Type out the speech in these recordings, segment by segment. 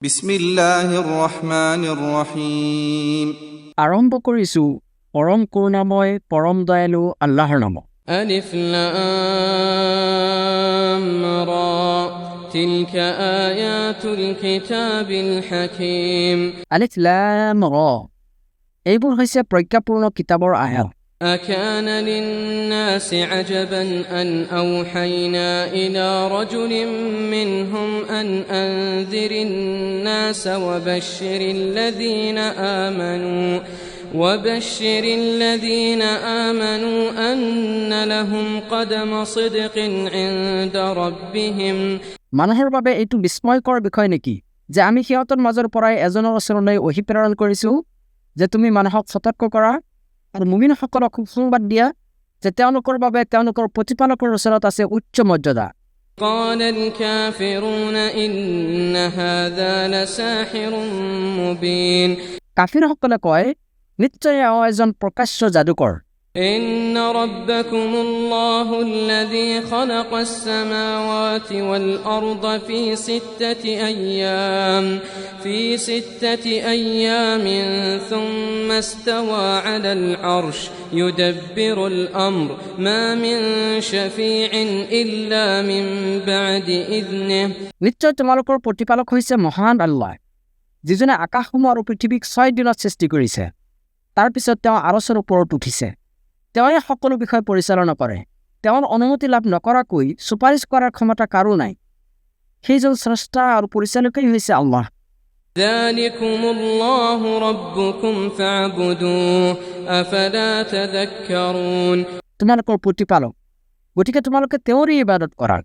বিসমিল্লাহিৰ ৰহমানিৰ ৰহিম। আৰম্ভ কৰিছো পৰম কৰুণাময় পৰম দয়ালু আল্লাহৰ নামত। আলিফ লাম ৰা তিলকা আয়াতুল কিতাবিল হাকীম। আলিফ লাম ৰা এইবোৰ হৈছে প্ৰজ্ঞাপূৰ্ণ কিতাপৰ আয়াত। أكان للناس عجبا أن أوحينا إلى رجل منهم أن أنذر الناس وبشر الذين آمنوا أن لهم قدم صدق عند ربهم। মানুহৰ বাবে এইটো বিস্ময়কৰ বিষয় নেকি যে আমি সিহঁতৰ মাজৰ পৰাই এজনৰ ওচৰলৈ ওহী প্ৰেৰণ কৰিছো যে তুমি মানুহক সতৰ্ক কৰা আৰু মুমিনসকলক সংবাদ দিয়া যে তেওঁলোকৰ বাবে তেওঁলোকৰ প্ৰতিপালকৰ ওচৰত আছে উচ্চ মৰ্যাদা। قال الكافرون إن هذا لساحر مبين। কাফিৰসকলে কয় নিশ্চয় এওঁ এজন প্ৰকাশ্য যাদুকৰ। إن ربكم الله الذي خلق السماوات والأرض في ستة أيام ثم استوى على العرش يدبر الأمر ما من شفيع إلا من بعد إذنه। নিশ্চয় তোমালোকৰ প্ৰতিপালক হৈছে মহান আল্লাহ, যিজনে আকাশসমূহ আৰু পৃথিৱীক 6 দিনত সৃষ্টি কৰিছে। তাৰ পিছত তেওঁ আৰচৰ ওপৰত উঠিছে। তেওঁৱে সকলো বিষয় পৰিচালনা কৰে। তেওঁৰ অনুমতি লাভ নকৰাকৈ সুপাৰিশ কৰাৰ ক্ষমতা কাৰো নাই। সেইজন স্ৰষ্টা আৰু পৰিচালকেই হৈছে আল্লাহ। ذلكم الله ربكم فاعبدوه أفلا تذكرون। তোমালোকৰ প্ৰতিপালক, গতিকে তোমালোকে তেওঁৰেই ইবাদত কৰা।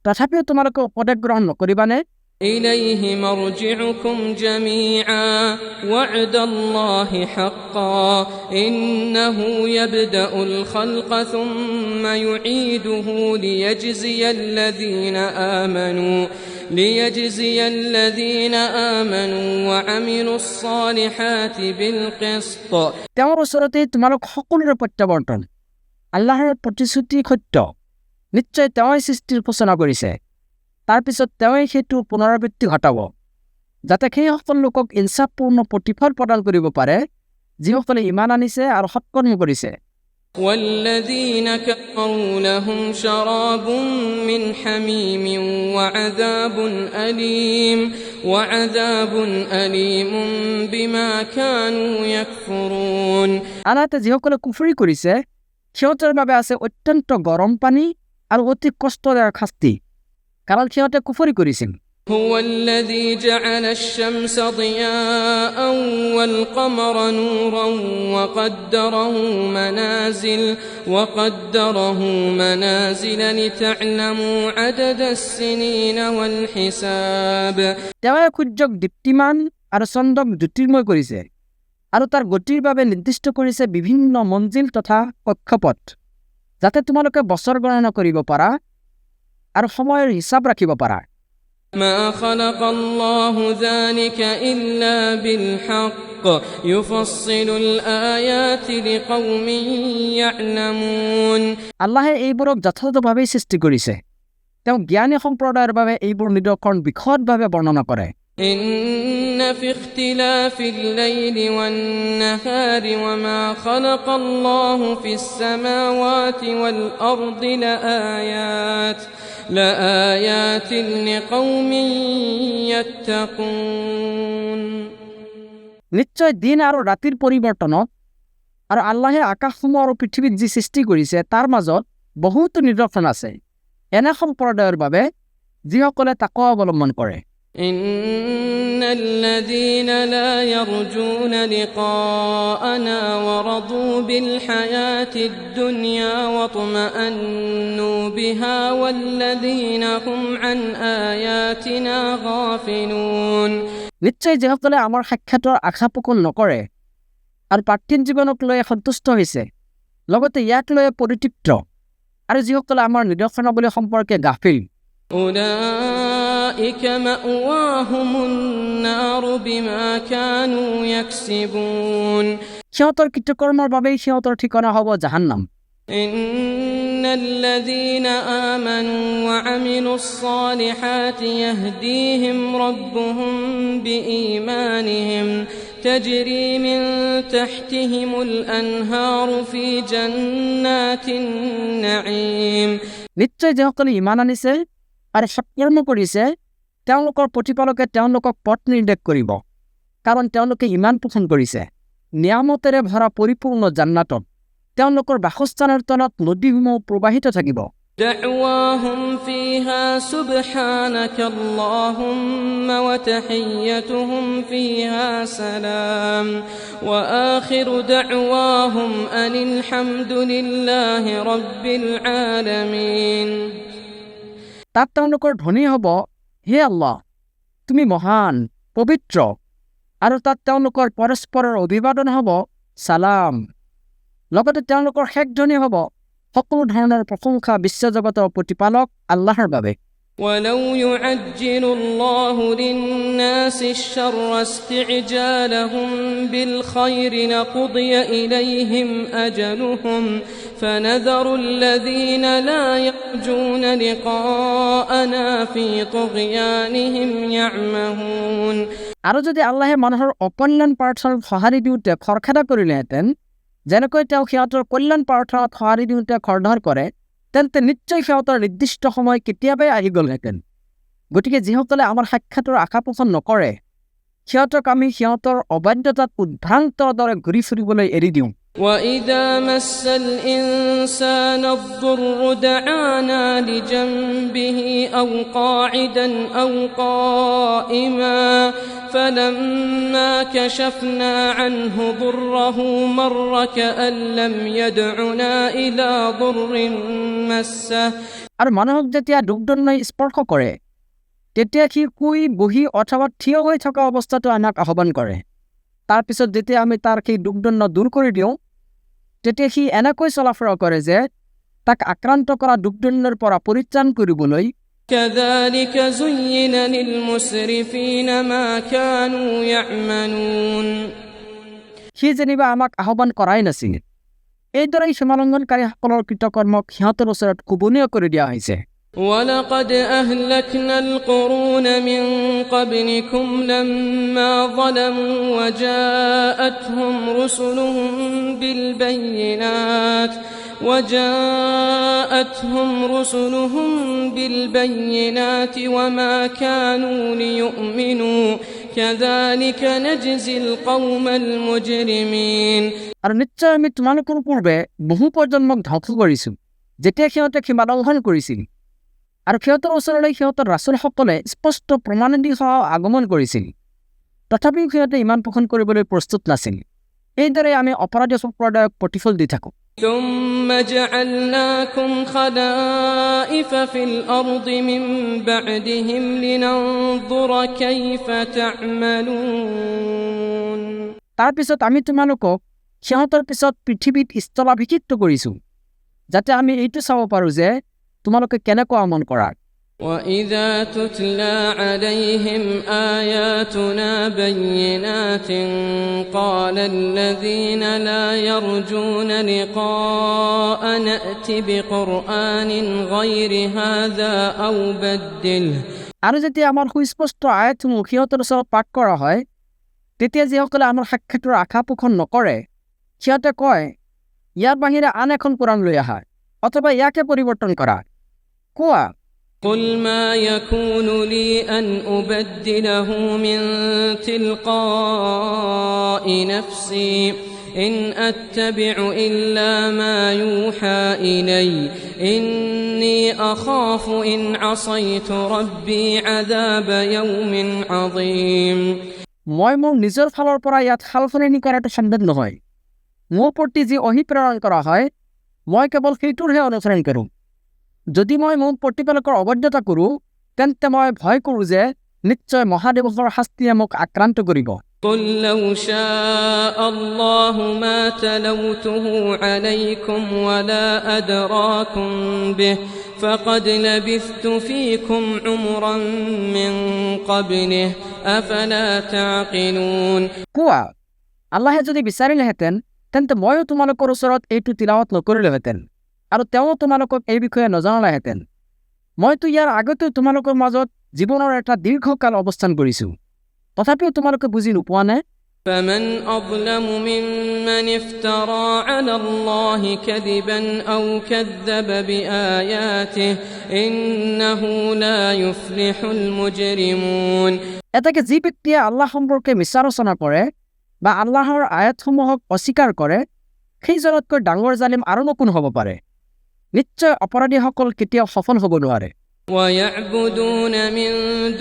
তথাপিও তোমালোকে উপদেশ গ্ৰহণ নকৰিবানে? إليه مرجعكم جميعا وعد الله حقا إنه يبدأ الخلق ثم يعيده ليجزي الذين آمنوا وعملوا الصالحات بالقسط। তেওঁৰ ওচৰতে তোমালোক সকলোৰে প্ৰত্যাৱৰ্তন। আল্লাহৰ প্ৰতিশ্ৰুতি সত্য। নিশ্চয় তেওঁই সৃষ্টিৰ সূচনা কৰিছে, তাৰ পিছত তেওঁই সেইটো পুনৰাবৃত্তি ঘটাব, যাতে সেইসকল লোকক ইনচাফপূৰ্ণ প্ৰতিফল প্ৰদান কৰিব পাৰে যিসকলে ইমান আনিছে আৰু সৎকৰ্ম কৰিছে। والذين كفروا لهم شراب من حميم وعذاب أليم بما كانوا يكفرون। আনহাতে যিসকলে কুফৰি কৰিছে সিহঁতৰ বাবে আছে অত্যন্ত গৰম পানী আৰু অতি কষ্টদায়ক শাস্তি, কাৰণ সিহঁতে কুফৰি কৰিছিল। هو الذي جعل الشمس ضياء والقمر نورا وقدره منازل لتعلموا عدد السنين والحساب। তেওঁৱে সূৰ্যক দীপ্তিমান আৰু চন্দ্ৰক জ্যোতিৰ্ময় কৰিছে আৰু তাৰ গতিৰ বাবে নিৰ্দিষ্ট কৰিছে বিভিন্ন মঞ্জিল তথা কক্ষপথ, যাতে তোমালোকে বছৰ গণনা কৰিব পাৰা আৰু সময়ৰ হিচাপ ৰাখিব পাৰা। ما خلق الله ذلك إلا بالحق يفصل الآيات لقوم يعلمون। আল্লাহে এইবোৰক যথাযথভাৱে সৃষ্টি কৰিছে। তেওঁ জ্ঞানী সম্প্ৰদায়ৰ বাবে এইবোৰ নিদৰ্শন বিশদভাৱে বৰ্ণনা কৰে। إن في اختلاف الليل والنهار وما خلق الله في السماوات والأرض لآيات لقوم يتقون। নিশ্চয় দিন আৰু ৰাতিৰ পৰিৱৰ্তনত আৰু আল্লাহে আকাশসমূহ আৰু পৃথিৱীক যি সৃষ্টি কৰিছে তাৰ মাজত বহুতো নিদৰ্শন আছে এনে সম্প্ৰদায়ৰ বাবে যিসকলে তাকৱা অৱলম্বন কৰে। إن الذين لا يرجون لقاءنا ورضوا بالحياة الدنيا واطمأنوا بها والذين هم عن آياتنا غافلون। নিশ্চয় যিসকলে আমাৰ সাক্ষাতৰ আশা পোষণ নকৰে আৰু পাৰ্থিৱ জীৱনক লৈ সন্তুষ্ট হৈছে, লগতে ইয়াক লৈ পৰিতৃপ্ত, আৰু যিসকলে আমাৰ নিদৰ্শনাৱলী সম্পৰ্কে গাফিল, أولئك مأواهم النار بما كانوا يكسبون। সিহঁতৰ কৃতকৰ্মৰ বাবেই সিহঁতৰ ঠিকনা হ'ব জাহান্নাম। إن الذين آمنوا وعملوا الصالحات يهديهم ربهم بإيمانهم تجري من تحتهم الأنهار في جنات النعيم নিশ্চয় যিসকলে ইমান আনিছে আৰু সৎকৰ্ম কৰিছে তেওঁলোকৰ প্ৰতিপালকে তেওঁলোকক পথ নিৰ্দেশ কৰিব কাৰণ তেওঁলোকে ইমান পোষণ কৰিছে নিয়ামতেৰে ভৰা পৰিপূৰ্ণ জান্নাতত তেওঁলোকৰ বাসস্থানৰ তলত নদীসমূহ প্ৰবাহিত থাকিব دعواهم فيها سبحانك اللهم وتحيتهم فيها سلام وآخر دعواهم أن الحمد لله رب العالمين তাত তেওঁলোকৰ ধ্বনি হ'ব হে আল্লাহ তুমি মহান পবিত্ৰ আৰু তাত তেওঁলোকৰ পৰস্পৰৰ অভিবাদন হ'ব সালাম লগতে তেওঁলোকৰ শেষ ধ্বনি হ'ব সকলো ধৰণৰ প্ৰশংসা বিশ্বজগতৰ প্ৰতিপালক আল্লাহৰ বাবে ولو يعجل الله للناس الشر استعجالهم بالخير لقضي إليهم أجلهم فنذر الذين لا يرجون لقاءنا في طغيانهم يعمهون আৰু যদি আল্লাহে মানুহৰ অকল্যাণ প্ৰাৰ্থনাত সঁহাৰি দিওঁতে খৰখেদা কৰিলেহেঁতেন যেনেকৈ তেওঁ সিহঁতৰ কল্যাণ প্ৰাৰ্থনাত সঁহাৰি দিওঁতে খৰধৰ কৰে তেন্তে নিশ্চয় সিহঁতৰ নিৰ্দিষ্ট সময় কেতিয়াবাই আহি গ'লহেঁতেন গতিকে যিসকলে আমাৰ সাক্ষাতৰ আশা পোষণ নকৰে সিহঁতক আমি সিহঁতৰ অবাধ্যতাত উদ্ভ্ৰান্তৰ দৰে ঘূৰি ফুৰিবলৈ এৰি দিওঁ وإذا مس الإنسان الضر دعانا لجنبه أو قاعدا أو قائما فلما كشفنا عنه ضره مر كأن لم يدعنا إلى ضر مسه আৰু মানুহক যেতিয়া দুৰ্দণ্ডই স্পৰ্শ কৰে তেতিয়া সি শুই বহি অথবা থিয় হৈ থকা অৱস্থাটো আমাক আহ্বান কৰে তাৰ পিছত যেতিয়া আমি তাৰ সেই দুৰ্দণ্ড দূৰ কৰি দিওঁ তেতিয়া সি এনেকৈ চলাফৰা কৰে যে তাক আক্ৰান্ত কৰা দুৰ্দণ্ডৰ পৰা পৰিত্ৰাণ কৰিবলৈ كذلك زين للمسرفين ما كانوا يعملون সি যেনিবা আমাক আহ্বান কৰাই নাছিল এইদৰেই সীমালংঘনকাৰীসকলৰ কৃতকৰ্মক সিহঁতৰ ওচৰত কোবনীয় কৰি দিয়া হৈছে ولقد أهلكنا القرون من قبلكم لما ظلموا وجاءتهم رسلهم بالبينات وما كانوا ليؤمنوا كذلك نجزي القوم المجرمين আৰু নিশ্চয় আমি তোমালোকৰ পূৰ্বে বহু প্ৰজন্মক ধ্বংস কৰিছোঁ যেতিয়া সিহঁতে সীমালংঘন কৰিছিল আৰু সিহঁতৰ ওচৰলৈ সিহঁতৰ ৰাছুলসকলে স্পষ্ট প্ৰমাণাদি সহ আগমন কৰিছিল তথাপিও সিহঁতে ইমান পোষণ কৰিবলৈ প্ৰস্তুত নাছিল এইদৰে আমি অপৰাধী সম্প্ৰদায়ক প্ৰতিফল দি থাকোঁ ثم جعلناكم خلائف في الأرض من بعدهم لننظر كيف تعملون তাৰ পিছত আমি তোমালোকক সিহঁতৰ পিছত পৃথিৱীত স্থলাভিষিক্ত কৰিছোঁ যাতে আমি এইটো চাব পাৰোঁ যে তোমালোকে কেনেকৈ আমল কৰা وإذا تتلى عليهم آياتنا بينات قال الذين لا يرجون لقاءنا ائت بقرآن غير هذا أو بدله আৰু যেতিয়া আমাৰ সুস্পষ্ট আয়াতসমূহ সিহঁতৰ ওচৰত পাঠ কৰা হয় তেতিয়া যিসকলে আমাৰ সাক্ষাতৰ আশা পোষণ নকৰে সিহঁতে কয় ইয়াৰ বাহিৰে আন এখন কোৰাণ লৈ আহা অথবা ইয়াকে পৰিৱৰ্তন কৰা কোৱা قل ما يكون لي أن أبدله من تلقاء نفسي إن أتبع إلا ما يوحى إلي إني أخاف إن عصيت ربي عذاب يوم عظيم মই মোৰ নিজৰ ফালৰ পৰা ইয়াত সালসলনি কৰাটো সম্ভৱ নহয় মোৰ প্ৰতি যি অহিপ্ৰেৰণ কৰা হয় মই কেৱল সেইটোৰহে অনুসৰণ কৰোঁ যদি মই মোৰ প্ৰতিপালকৰ অবাধ্যতা কৰোঁ তেন্তে মই ভয় কৰোঁ যে নিশ্চয় মহাদিৱসৰ শাস্তিয়ে মোক আক্ৰান্ত কৰিব قل لو شاء الله ما تلوته عليكم ولا أدراكم به فقد لبثت فيكم عمرا من قبله أفلا تعقلون কোৱা আল্লাহে যদি বিচাৰিলেহেঁতেন তেন্তে ময়ো তোমালোকৰ ওচৰত এইটো তিলাৱত নকৰিলোহেঁতেন আৰু তেওঁ তোমালোকক এই বিষয়ে নজনালেহেঁতেন। মইতো ইয়াৰ আগতে তোমালোকৰ মাজত জীৱনৰ এটা দীৰ্ঘকাল অৱস্থান কৰিছোঁ, তথাপিও তোমালোকে বুজি নোপোৱা নে? فمن أظلم ممن افترى على الله كذبا أو كذب بآياته إنه لا يفلح المجرمون। এটাকে যি ব্যক্তিয়ে আল্লাহ সম্পৰ্কে মিছাৰচনা কৰে বা আল্লাহৰ আয়াতসমূহক অস্বীকাৰ কৰে, সেইজনতকৈ ডাঙৰ জালিম আৰুনো কোন হ'ব পাৰে? নিশ্চয় অপৰাধীসকল কেতিয়াও সফল হ'ব নোৱাৰে। ويعبدون من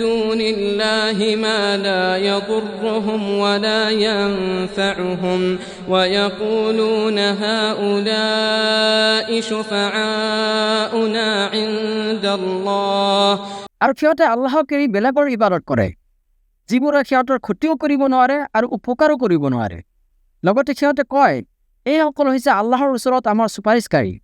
دون الله ما لا يضرهم ولا ينفعهم ويقولون هؤلاء شفعاؤنا عند الله। আৰু সিহঁতে আল্লাহক এৰি বেলেগৰ ইবাদত কৰে, যিবোৰে সিহঁতৰ ক্ষতিও কৰিব নোৱাৰে আৰু উপকাৰো কৰিব নোৱাৰে। লগতে সিহঁতে কয়, এইসকল হৈছে আল্লাহৰ ওচৰত আমাৰ চুপাৰিশকাৰী।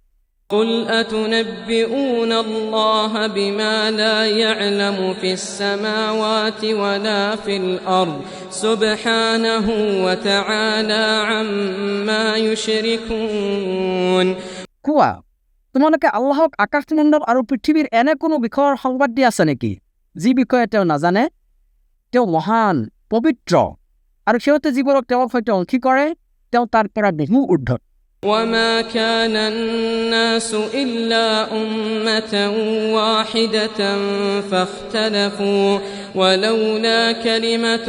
قل أتنبئون الله بما لا يعلم في السماوات ولا في الأرض سبحانه وتعالى عما يشركون। কোৱা, তোমালোকে আল্লাহক আকাশমণ্ডল আৰু পৃথিৱীৰ এনে কোনো বিষয়ৰ সংবাদ দি আছে নেকি যি বিষয়ে তেওঁ নাজানে? তেওঁ মহান, পবিত্ৰ, আৰু সিহঁতে যিবোৰক তেওঁৰ সৈতে অংশী কৰে তেওঁ তাৰ পৰা বহু ঊৰ্ধত। وما كان الناس إلا أمة واحدة فاختلفوا ولولا كلمة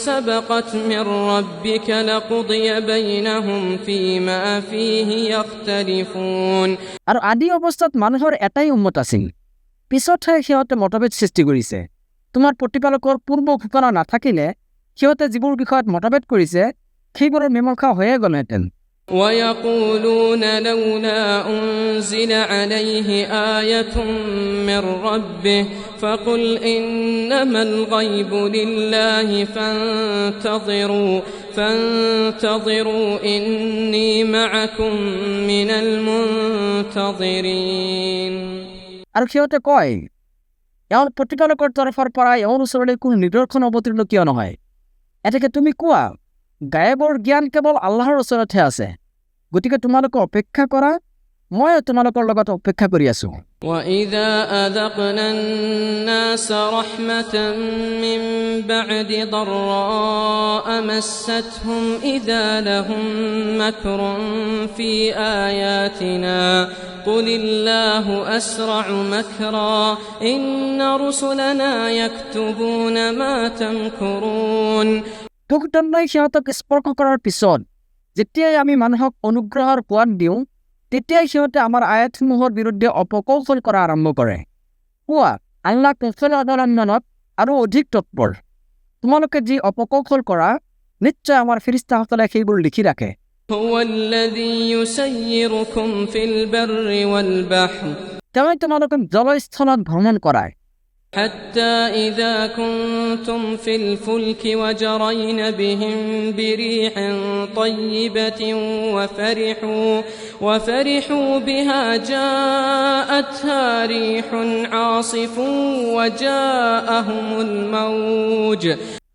سبقت من ربك لقضي بينهم فيما فيه يختلفون। আৰু আদি অৱস্থাত মানুহৰ এটাই উম্মত আছিল, পিছতহে সিহঁতে মতভেদ সৃষ্টি কৰিছে। তোমাৰ প্ৰতিপালকৰ পূৰ্ব ঘোষণা নাথাকিলে সিহঁতে যিবোৰ বিষয়ত মতভেদ কৰিছে সেইবোৰৰ মীমাংসা হৈয়ে গ'লহেঁতেন। ويقولون لولا أنزل عليه آية من ربه فقل إنما الغيب لله فانتظروا إني معكم من المنتظرين। আৰু সিহঁতে কয়, এওঁৰ প্ৰতিপালকৰ তৰফৰ পৰা এওঁৰ ওচৰলৈ কোনো নিদৰ্শন অৱতীৰ্ণ কিয় নহয়? এতেকে তুমি কোৱা, গায়েবৰ জ্ঞান কেৱল আল্লাহৰ ওচৰতহে আছে, গতিকে তোমালোকে অপেক্ষা কৰা, মই তোমালোকৰ লগত অপেক্ষা কৰি আছো। وإذا أذقنا الناس رحمة من بعد ضراء مستهم إذا لهم مكر في آياتنا قل الله أسرع مكرا إن رسلنا يكتبون ما تمكرون। দুখদণ্ডই সিহঁতক স্পৰ্শ কৰাৰ পিছত যেতিয়াই আমি মানুহক অনুগ্ৰহৰ সোৱাদ দিওঁ, তেতিয়াই সিহঁতে আমাৰ আয়াতসমূহৰ বিৰুদ্ধে অপকৌশল কৰা আৰম্ভ কৰে। কোৱা, আল্লাহ কৌশল অৱলম্বনত আৰু অধিক তৎপৰ। তোমালোকে যি অপকৌশল কৰা, নিশ্চয় আমাৰ ফেৰিস্তাসকলে সেইবোৰ লিখি ৰাখে। هو الذي يسيركم في البر والبحر তেওঁই তোমালোকক জলস্থলত ভ্ৰমণ কৰায়। حتى إذا كنتم في الفلك وجرين بهم بريح طيبة وفرحوا بها جاءتها ريح عاصف وجاءهم الموج।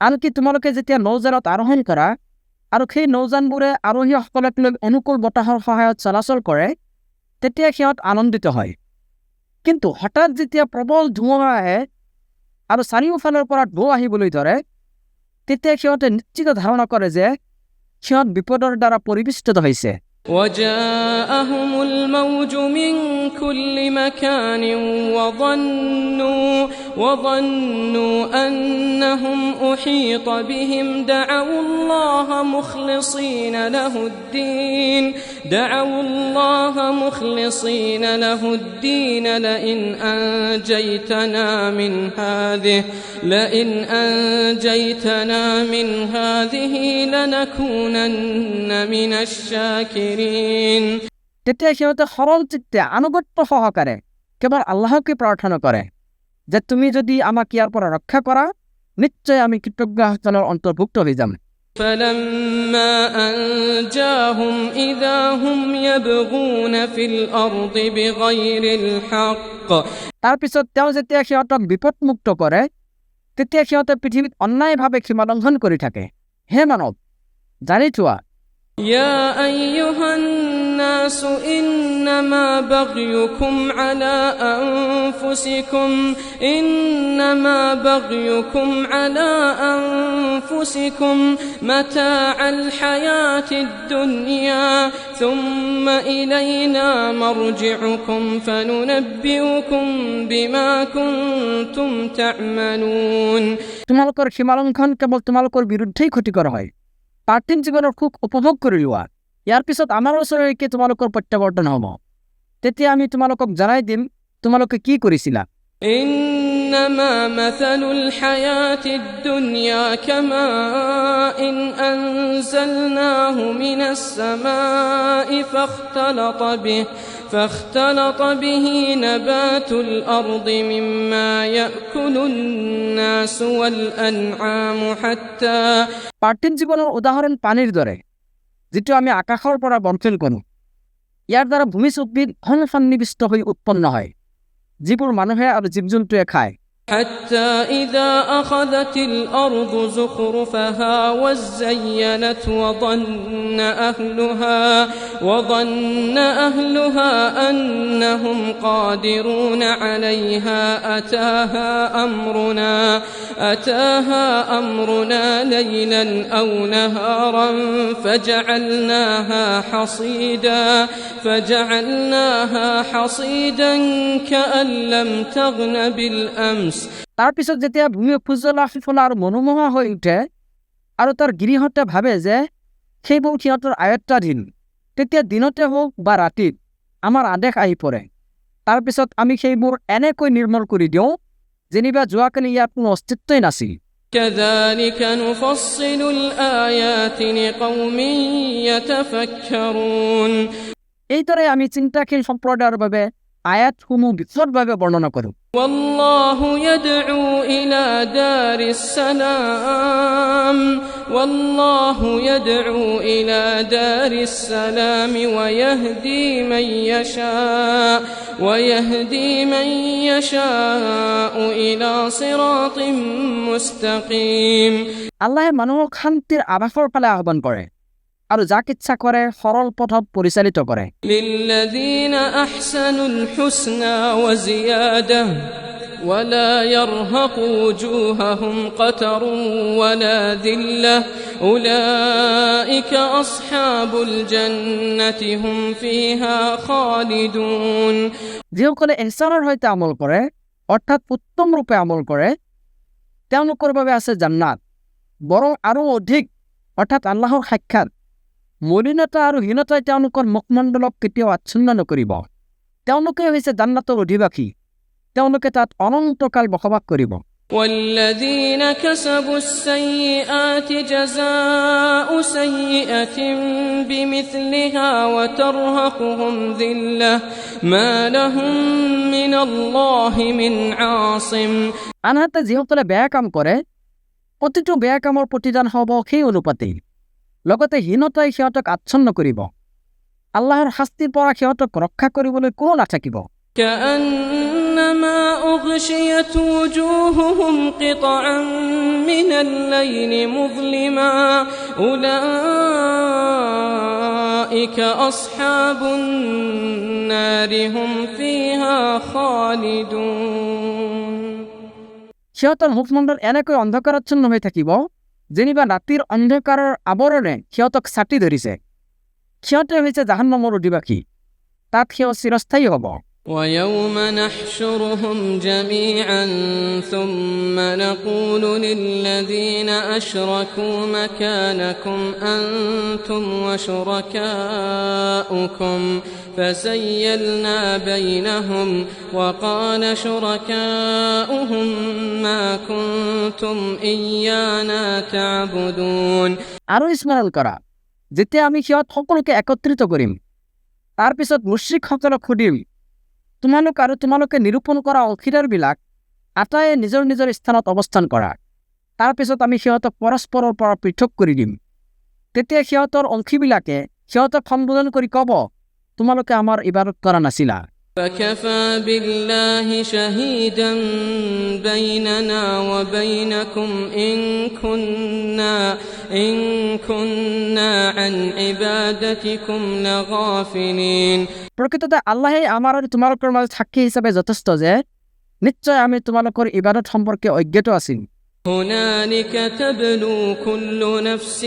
আনকি তোমালোকে যেতিয়া নৌজানত আৰোহণ কৰা আৰু সেই নৌজানবোৰে আৰোহীসকলক লৈ অনুকূল বতাহৰ সহায়ত চলাচল কৰে, তেতিয়া সিহঁত আনন্দিত হয়। কিন্তু হঠাৎ যেতিয়া প্ৰবল ধুমুহা আহে আৰু চাৰিওফালৰ পৰা ঢৌ আহিবলৈ ধৰে, তেতিয়া সিহঁতে নিশ্চিত ধাৰণা কৰে যে সিহঁত বিপদৰ দ্বাৰা পৰিবেষ্টিত হৈছে। وجاءهم الموج من كل مكان وظنوا أنهم أحيط بهم دعوا الله مخلصين له الدين لئن أنجيتنا من هذه لنكونن من الشاكرين। তেতিয়া সিহঁতে সৰল চিত্তে আনুগত্য সহকাৰে কেৱল আল্লাহকে প্ৰাৰ্থনা কৰে যে তুমি যদি আমাক ইয়াৰ পৰা ৰক্ষা কৰা, নিশ্চয় আমি কৃতজ্ঞসকলৰ অন্তৰ্ভুক্ত হৈ যাম। فلما أنجاهم إذا هم يبغون في الأرض بغير الحق। তাৰপিছত তেওঁ যেতিয়া সিহঁতক বিপদমুক্ত কৰে, তেতিয়া সিহঁতে পৃথিৱীত অন্যায়ভাৱে সীমা লংঘন কৰি থাকে। হে মানৱ, জানি থোৱা, يا أيها الناس الناس إنما بغيكم على أنفسكم متاع الحياة الدنيا ثم إلينا مرجعكم فننبئكم بما كنتم تعملون তোমালোকৰ সীমালংঘন কেৱল তোমালোকৰ বিৰুদ্ধেই ক্ষতিকৰ হয়। পাৰ্থিৱ জীৱনৰ সুখ উপভোগ কৰি লোৱা, ইয়াৰ পিছত আমাৰ ওচৰলৈকে তোমালোকৰ প্ৰত্যাৱৰ্তন হ'ব। তেতিয়া আমি তোমালোকক জনাই দিম তোমালোকে কি কৰিছিলা। إنما مثل الحياة الدنيا كماء أنزلناه من السماء فاختلط به نبات الأرض مما يأكل الناس والأنعام حتى পাৰ্থিৱ জীৱনৰ উদাহৰণ পানীৰ দৰে, যিটো আমি আকাশৰ পৰা বৰ্ষণ কৰোঁ। ইয়াৰ দ্বাৰা ভূমিজ উদ্ভিদ সন্নিৱিষ্ট হৈ উৎপন্ন হয়, যিবোৰ মানুহে আৰু জীৱ জন্তুৱে খায়। حتى إذا أخذت الأرض زخرفها وزينت وظن أهلها أنهم قادرون عليها أتاها أمرنا ليلا أو نهارا فجعلناها حصيدا كأن لم تغن بالأمس তাৰ পিছত যেতিয়া ভূমি উজ্জ্বলা ফিফলা আৰু মনোমোহা হৈ উঠে আৰু তাৰ গৃহতে ভাবে যে সেইবোৰ সিহঁতৰ আয়ত্তাধীন, তেতিয়া দিনতে হওক বা ৰাতিত আমাৰ আদেশ আহি পৰে। তাৰপিছত আমি সেইবোৰ এনেকৈ নিৰ্মল কৰি দিওঁ যেনিবা যোৱাকালি ইয়াৰ কোনো অস্তিত্বই নাছিল। كذلك نفصل الآيات لقوم يتفكرون এইদৰে আমি চিন্তাশীল সম্প্ৰদায়ৰ বাবে আয়াতসমূহ বিশদভাৱে বৰ্ণনা কৰোঁ। والله يدعو إلى دار السلام ويهدي من يشاء إلى صراط مستقيم আল্লাহে মানুহক শান্তিৰ আৱাসৰ ফালে আহ্বান কৰে আৰু যাক ইচ্ছা কৰে সৰল পথত পৰিচালিত কৰে। للذين أحسنوا الحسنى وزيادة ولا يرهق وجوههم قتر ولا ذلة أولئك أصحاب الجنة هم فيها خالدون যিসকলে ইহসানৰ সৈতে আমল কৰে, অৰ্থাৎ উত্তম ৰূপে আমল কৰে, তেওঁলোকৰ বাবে আছে জান্নাত, বৰং আৰু অধিক, অৰ্থাৎ আল্লাহৰ সাক্ষাৎ। মলিনতা আৰু হীনতাই তেওঁলোকৰ মুখমণ্ডলক কেতিয়াও আচ্ছন্ন নকৰিব। তেওঁলোকে হৈছে জান্নাতৰ অধিবাসী, তেওঁলোকে তাত অনন্তকাল বসবাস কৰিব। والذين كسبوا السيئات جزاء سيئة بمثلها وترهقهم ذلة ما لهم من الله من عاصم আনহাতে যিসকলে বেয়া কাম কৰে, প্ৰতিটো বেয়া কামৰ প্ৰতিদান হ'ব সেই অনুপাতেই, লগতে হীনতাই সিহঁতক আচ্ছন্ন কৰিব। আল্লাহৰ শাস্তিৰ পৰা সিহঁতক ৰক্ষা কৰিবলৈ কোনো নাথাকিব। كأنما أغشيت وجوههم قطعا من الليل مظلما أولئك أصحاب النار هم فيها خالدون সিহঁতৰ মুখমণ্ডল এনেকৈ অন্ধকাৰাচ্ছন্ন হৈ থাকিব যেনিবা ৰাতিৰ অন্ধকাৰৰ আৱৰণে সিহঁতক ছাতি ধৰিছে। সিহঁতে হৈছে জাহান্নামৰ অধিবাসী, তাত সিহঁত চিৰস্থায়ী হ'ব। ويوم نحشرهم جميعا ثم نقول للذين أشركوا مكانكم أنتم وشركاؤكم فزيلنا بينهم وقال شركاؤهم ما كنتم إيانا تعبدون আৰু স্মৰণ কৰা, যেতিয়া আমি সিহঁত সকলোকে একত্ৰিত কৰিম, তাৰ পিছত মুশ্ৰিকসকলক সুধিম, তোমালোক আৰু তোমালোকে নিৰূপণ কৰা অংশীদাৰবিলাক আটায়ে নিজৰ নিজৰ স্থানত অৱস্থান কৰা। তাৰ পিছত আমি সিহঁতক পৰস্পৰৰ পৰা পৃথক কৰি দিম। তেতিয়া সিহঁতৰ অংশীবিলাকে সিহঁতক সম্বোধন কৰি ক'ব, তোমালোকে আমাৰ ইবাদত কৰা নাছিলা। فكفى بالله شهيدا بيننا وبينكم إن كنا عن عبادتكم لغافلين প্ৰকৃততে আল্লাহে আমাৰ আৰু তোমালোকৰ মাজত সাক্ষী হিচাপে যথেষ্ট যে নিশ্চয় আমি তোমালোকৰ ইবাদত সম্পৰ্কে অজ্ঞাত আছিল هنالك تبلو كل نفس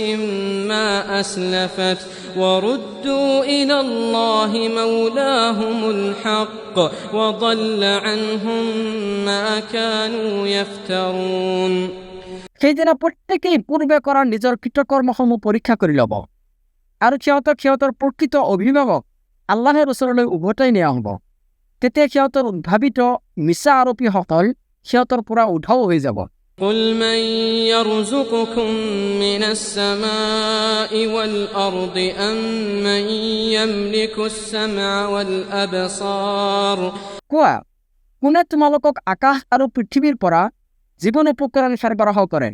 ما أسلفت وردوا إلى الله مولاهم الحق وضل عنهم ما كانوا يفترون সেইদিনা প্ৰত্যেকেই পূৰ্বে কৰা নিজৰ কৃতকৰ্মসমূহ পৰীক্ষা কৰি ল'ব আৰু সিহঁতৰ প্ৰকৃত অভিভাৱক আল্লাহৰ ওচৰলৈ উভতাই নিয়া হ'ব তেতিয়া সিহঁতৰ উদ্ভাৱিত মিছা আৰোপীসকল সিহঁতৰ পৰা উধাও হৈ যাব قل من يرزقكم من السماء والأرض أم من يملك السمع والأبصار কোৱা কোনে তোমালোকক আকাশ আৰু পৃথিৱীৰ পৰা জীৱন উপকৰণ সৰবৰাহ কৰে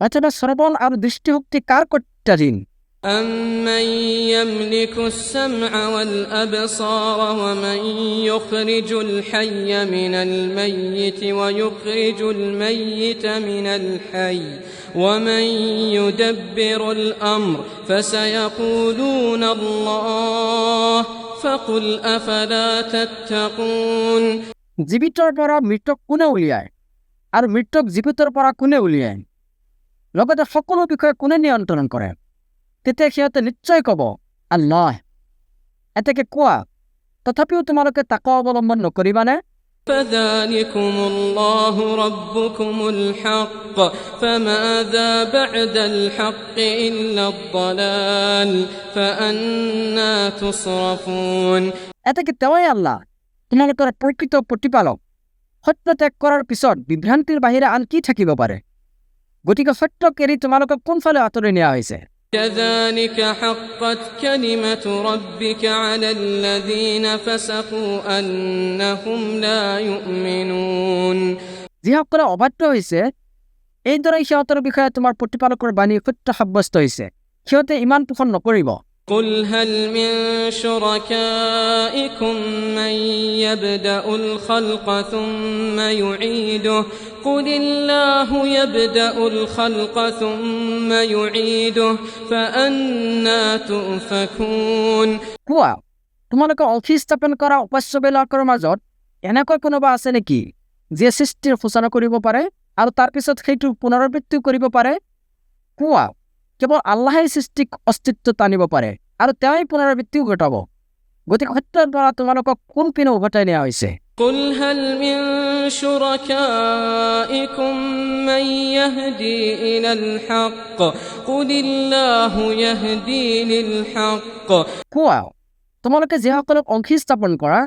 অথবা শ্ৰৱণ আৰু দৃষ্টিশক্তি কাৰ কৰ্তাধীন أَمَّن يَمْلِكُ السَّمْعَ وَالْأَبْصَارَ وَمَن يُخْرِجُ الْحَيَّ مِنَ الْمَيِّتِ وَيُخْرِجُ الْمَيِّتَ مِنَ الْحَيِّ وَمَن يُدَبِّرُ الْأَمْرَ فَسَيَقُولُونَ اللَّهُ فَقُلْ أَفَلَا تَتَّقُونَ জীৱিতৰ পৰা মৃতক কোনে উলিয়ায় আৰু মৃতক জীৱিতৰ পৰা কোনে উলিয়ায় লগতে সকলো বিষয়ে কোনে নিয়ন্ত্ৰণ কৰে তেতিয়া সিহঁতে নিশ্চয় ক'ব আল্লাহ এতেকে কোৱা তথাপিও তোমালোকে তাকৱা অৱলম্বন নকৰিবানে فذلكم الله ربكم الحق فماذا بعد الحق إلا الضلال فأنا تصرفون এতেকে তেওঁই আল্লাহ তোমালোকৰ প্ৰকৃত প্ৰতিপালক সত্য ত্যাগ কৰাৰ পিছত বিভ্ৰান্তিৰ বাহিৰে আন কি থাকিব পাৰে গতিকে সত্যক এৰি তোমালোকক কোনফালে আঁতৰাই নিয়া হৈছে كذلك حقت كلمة ربك على الذين فسقوا أنهم لا يؤمنون যিসকলে অবাধ্য হৈছে এইদৰে সিহঁতৰ বিষয়ে তোমাৰ প্ৰতিপালকৰ বাণী সত্য সাব্যস্ত হৈছে সিহঁতে ইমান পোষণ নকৰিব قل هل من شركائكم من يبدأ الخلق ثم يعيده قل الله يبدأ الخلق ثم يعيده فأنا تؤفكون কোৱা তোমালোকে অংশী স্থাপন কৰা উপাস্যবিলাকৰ মাজত এনেকৈ কোনোবা আছে নেকি যিয়ে সৃষ্টিৰ সূচনা কৰিব পাৰে আৰু তাৰ পিছত সেইটো পুনৰাবৃত্তি কৰিব পাৰে কোৱা কেৱল আল্লাহে সৃষ্টিক অস্তিত্বত আনিব পাৰে আৰু তেওঁই পুনৰাবৃত্তিও ঘটাব গতিকে সত্যৰ পৰা তোমালোকক কোনপিনে উভতাই নিয়া হৈছে قل هل من شركائكم من يهدي إلى الحق قل الله يهدي للحق কোৱা তোমালোকে যিসকলক অংশী স্থাপন কৰা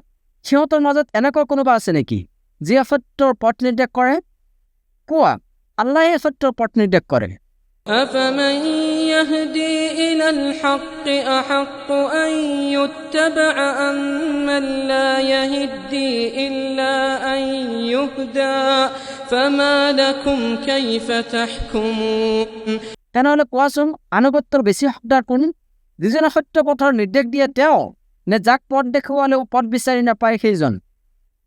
সিহঁতৰ মাজত এনেকুৱা কোনোবা আছে নেকি যিয়ে সত্যৰ পথ নিৰ্দেশ কৰে কোৱা আল্লাহে সত্যৰ পথ নিৰ্দেশ কৰে أفمن يهدي إلى الحق أحق أن يتبع أم من لا يهدي إلا أن يهدى فما لكم كيف تحكمون তেনেহ'লে কোৱাচোন আনুগত্যৰ বেছি হকদাৰ কোন যিজনে সত্য পথৰ নিৰ্দেশ দিয়ে তেওঁ নে যাক পথ দেখুৱালেও পথ বিচাৰি নাপায় সেইজন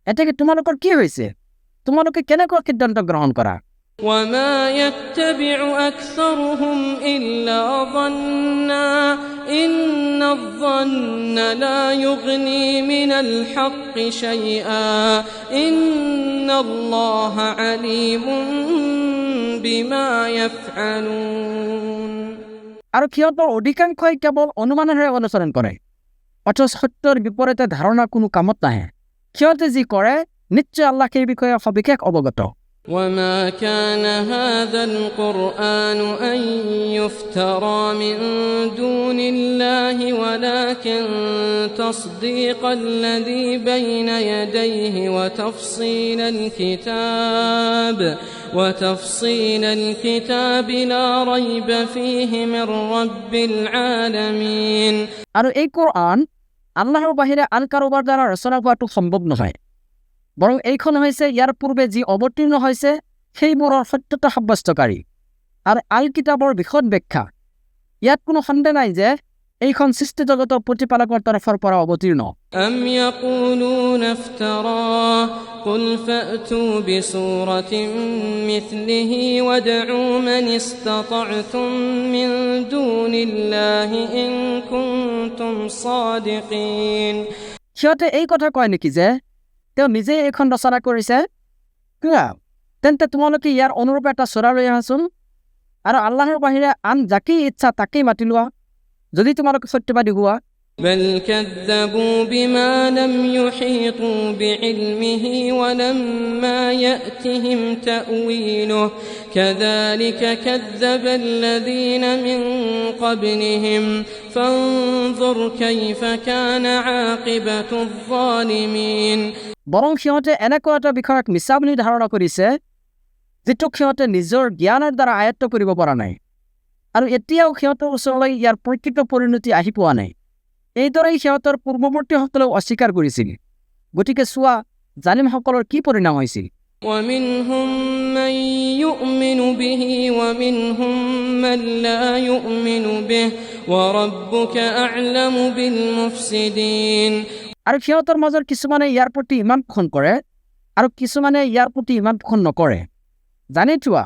এতেকে তোমালোকৰ কি হৈছে তোমালোকে কেনেকুৱা সিদ্ধান্ত গ্ৰহণ কৰা وما يتبع أكثرهم إلا ظنا إن الظن لا يغني من الحق شيئا إن الله عليم بما يفعلون আৰু সিহঁতৰ অধিকাংশই কেৱল অনুমানেৰে অনুসৰণ কৰে অথচ সত্যৰ বিপৰীতে ধাৰণা কোনো কামত নাহে সিহঁতে যি কৰে নিশ্চয় আল্লাহ সেই বিষয়ে সবিশেষ অৱগত وما كان هذا القرآن أن يفترى من دون الله ولكن تصديق الذي بين يديه وتفصيل الكتاب لا ريب فيه من رب العالمين আৰু এই কোৰআন আল্লাহৰ বাহিৰে আন কাৰোবাৰ দ্বাৰা ৰচনা হোৱাটো সম্ভৱ নহয় বৰং এইখন হৈছে ইয়াৰ পূৰ্বে যি অৱতীৰ্ণ হৈছে সেইবোৰৰ সত্যতা সাব্যস্তকাৰী আৰু আল কিতাবৰ বিশদ ব্যাখ্যা ইয়াত কোনো সন্দেহ নাই যে এইখন সৃষ্টি জগতৰ প্ৰতিপালকৰ তৰফৰ পৰা অৱতীৰ্ণ। أم يقولون افتراه قل فأتوا بسورة مثله وادعوا من استطعتم من دون الله إن كنتم صادقين। সিহঁতে এই কথা কয় নেকি যে তেওঁ নিজেই এইখন ৰচনা কৰিছে? তেন্তে তোমালোকে ইয়াৰ অনুৰূপ এটা চূড়া লৈ আহাচোন আৰু আল্লাহৰ বাহিৰে আন যাকেই ইচ্ছা তাকেই মাতি লোৱা, যদি তোমালোকে সত্যবাদী হোৱা। بل كذبوا بما لم يحيطوا بعلمه ولما يأتهم تأويله كذلك كذب الذين من قبلهم فانظر كيف كان عاقبة الظالمين। বৰং সিহঁতে এনেকুৱা এটা বিষয়ক মিছা বুলি ধাৰণা কৰিছে যিটোক সিহঁতে নিজৰ জ্ঞানৰ দ্বাৰা আয়ত্ত কৰিব পৰা নাই, আৰু এতিয়াও সিহঁতৰ ওচৰলৈ ইয়াৰ প্ৰকৃত পৰিণতি আহি পোৱা নাই। এইদৰেই সিহঁতৰ পূৰ্বৱৰ্তীসকলেও অস্বীকাৰ কৰিছিল। গতিকে চোৱা জালিমসকলৰ কি পৰিণাম হৈছিল। ومنهم من يؤمن به ومنهم من لا يؤمن به وربك أعلم بالمفسدين। আৰু সিহঁতৰ মাজৰ কিছুমানে ইয়াৰ প্ৰতি ইমান পোষণ কৰে আৰু কিছুমানে ইয়াৰ প্ৰতি ইমান পোষণ নকৰে। জানি থোৱা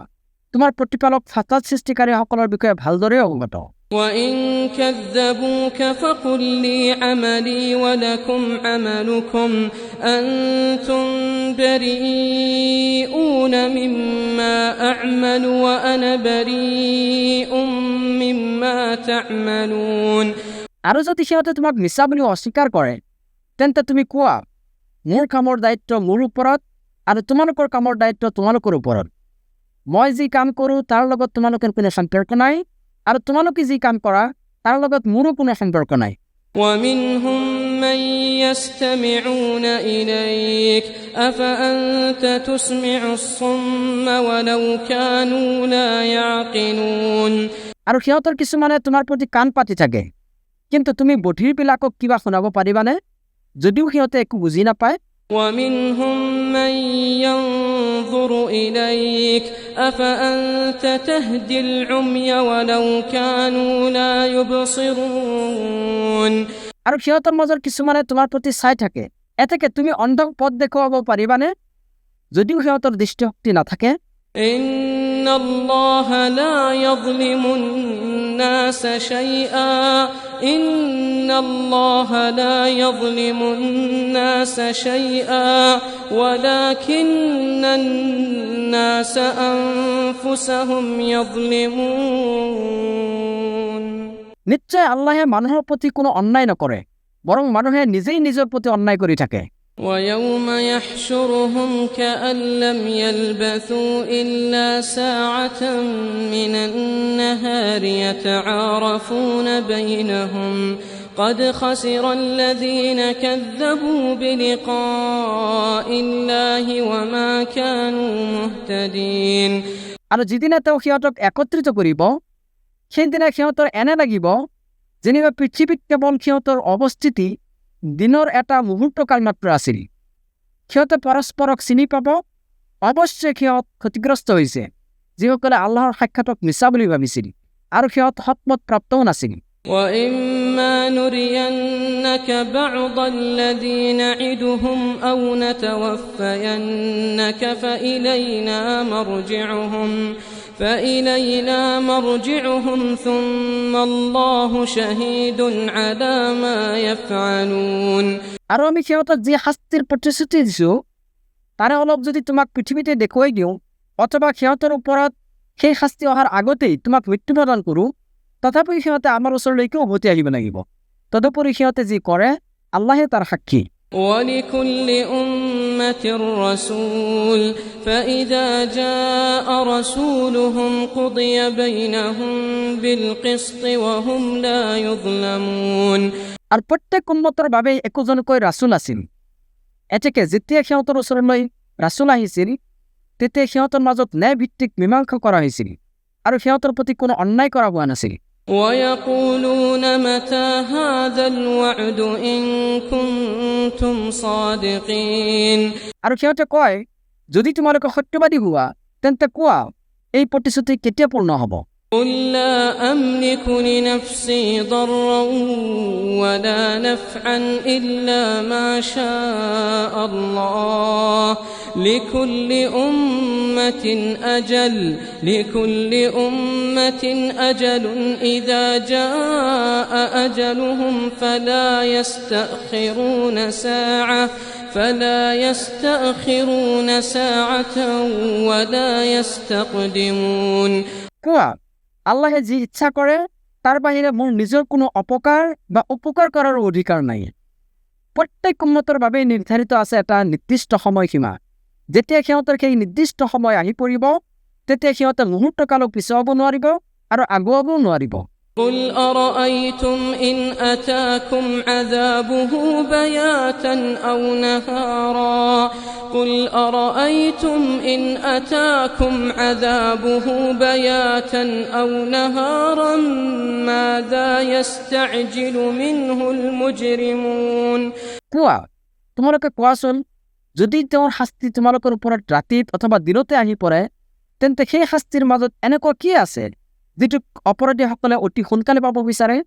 তোমাৰ প্ৰতিপালক ফাসাদ সৃষ্টিকাৰীসকলৰ বিষয়ে ভালদৰে অৱগত। وإن كذبوك فقل لي عملي ولكم عملكم أنتم بريئون مما أعمل وأنا بريء مما تعملون। আৰু যদি সিহঁতে তোমাক মিছা বুলি অস্বীকাৰ কৰে তেন্তে তুমি কোৱা, মোৰ কামৰ দায়িত্ব মোৰ ওপৰত আৰু তোমালোকৰ কামৰ দায়িত্ব তোমালোকৰ ওপৰত। মই যি কাম কৰোঁ তাৰ লগত তোমালোকৰ কোনো সম্পৰ্ক নাই, আৰু তোমালোকে যি কাম কৰা তাৰ লগত মোৰো কোনো সম্পৰ্ক নাই। ومنهم من يستمعون إليك أفأنت تسمع الصم ولو كانوا لا يعقلون। আৰু সিহঁতৰ কিছুমানে তোমাৰ প্ৰতি কাণ পাতি থাকে, কিন্তু তুমি বধিৰবিলাকক কিবা শুনাব পাৰিবানে যদিও সিহঁতে একো বুজি নাপায়। ومنهم من ينظر إليك أفأنت تهدي العمي ولو كانوا لا يبصرون। আৰু সিহঁতৰ মাজৰ কিছুমানে তোমাৰ প্ৰতি চাই থাকে, এতেকে তুমি অন্ধক পথ দেখুৱাব পাৰিবানে যদিও সিহঁতৰ দৃষ্টিশক্তি নাথাকে। إن الله لا يظلم الناس شيئا إن الله لا يظلم الناس شيئا ولكن الناس أنفسهم يظلمون। নিশ্চয় আল্লাহে মানুহৰ প্ৰতি কোনো অন্যায় নকৰে, বৰং মানুহে নিজেই নিজৰ প্ৰতি অন্যায় কৰি থাকে। ويوم يحشرهم كأن لم يلبثوا إلا ساعة من النهار يتعارفون بينهم قد خسر الذين كذبوا بلقاء الله وما كانوا مهتدين। আৰু যিদিনা তেওঁ সিহঁতক একত্ৰিত কৰিব সেইদিনা সিহঁতৰ এনে লাগিব যেনিবা পৃথিৱীত কেৱল সিহঁতৰ অৱস্থিতি দিনৰ এটা মুহূৰ্তকাল মাত্ৰ আছিল। সিহঁতে পৰস্পৰক চিনি পাব। অৱশ্যে সিহঁত ক্ষতিগ্ৰস্ত হৈছে যিসকলে আল্লাহৰ সাক্ষাতক মিছা বুলি ভাবিছিল, আৰু সিহঁত সৎমত প্ৰাপ্তও নাছিল। وإما نرينك بعض الذي نعدهم أو نتوفينك فإلينا مرجعهم ثم الله شهيد على ما يفعلون। আৰু আমি সিহঁতক যি শাস্তিৰ প্ৰতিশ্ৰুতি দিছোঁ তাৰে অলপ যদি তোমাক পৃথিৱীতে দেখুৱাই দিওঁ অথবা সিহঁতৰ ওপৰত সেই শাস্তি অহাৰ আগতেই তোমাক মৃত্যু প্ৰদান কৰোঁ, তথাপি সিহঁতে আমাৰ ওচৰলৈকে উভতি আহিব লাগিব। তদুপৰি সিহঁতে যি কৰে আল্লাহে তাৰ সাক্ষী। ولكل أمة رسول فإذا جاء رسولهم قضي بينهم بالقسط وهم لا يظلمون। আৰু প্ৰত্যেক উম্মতৰ বাবে একোজনকৈ ৰাছুল আছিল। এতেকে যেতিয়া সিহঁতৰ ওচৰলৈ ৰাছুল আহিছিল তেতিয়া সিহঁতৰ মাজত ন্যায়ভিত্তিক মীমাংসা কৰা হৈছিল আৰু সিহঁতৰ প্ৰতি কোনো অন্যায় কৰা হোৱা নাছিল। ويقولون متى هذا الوعد إن كنتم صادقين। আৰু সিহঁতে কয় যদি তোমালোকে সত্যবাদী হোৱা তেন্তে কোৱা এই প্ৰতিশ্ৰুতি কেতিয়া পূৰ্ণ হ'ব। قل لا أملك لنفسي ضرا ولا نفعا إلا ما شاء الله لكل أمة أجل إذا جاء أجلهم فلا يستأخرون ساعة ولا يستقدمون কোৱা আল্লাহে যি ইচ্ছা কৰে তাৰ বাহিৰে মোৰ নিজৰ কোনো অপকাৰ বা উপকাৰ কৰাৰ অধিকাৰ নাই প্ৰত্যেক উম্মতৰ বাবে নিৰ্ধাৰিত আছে এটা নিৰ্দিষ্ট সময়সীমা যেতিয়া সিহঁতৰ সেই নিৰ্দিষ্ট সময় আহি পৰিব তেতিয়া সিহঁতে মুহূৰ্তকালক পিছুৱাব নোৱাৰিব আৰু আগুৱাবও নোৱাৰিব قل أرأيتم إن أتاكم عذابه بياتا أو نهارا ماذا يستعجل منه المجرمون কোৱা তোমালোকে কোৱাচোন যদি তেওঁৰ শাস্তি তোমালোকৰ ওপৰত ৰাতিত অথবা দিনতে আহি পৰে তেন্তে সেই শাস্তিৰ মাজত এনেকুৱা কি আছে যিটো অপৰাধীসকলে অতি সোনকালে পাব বিচাৰে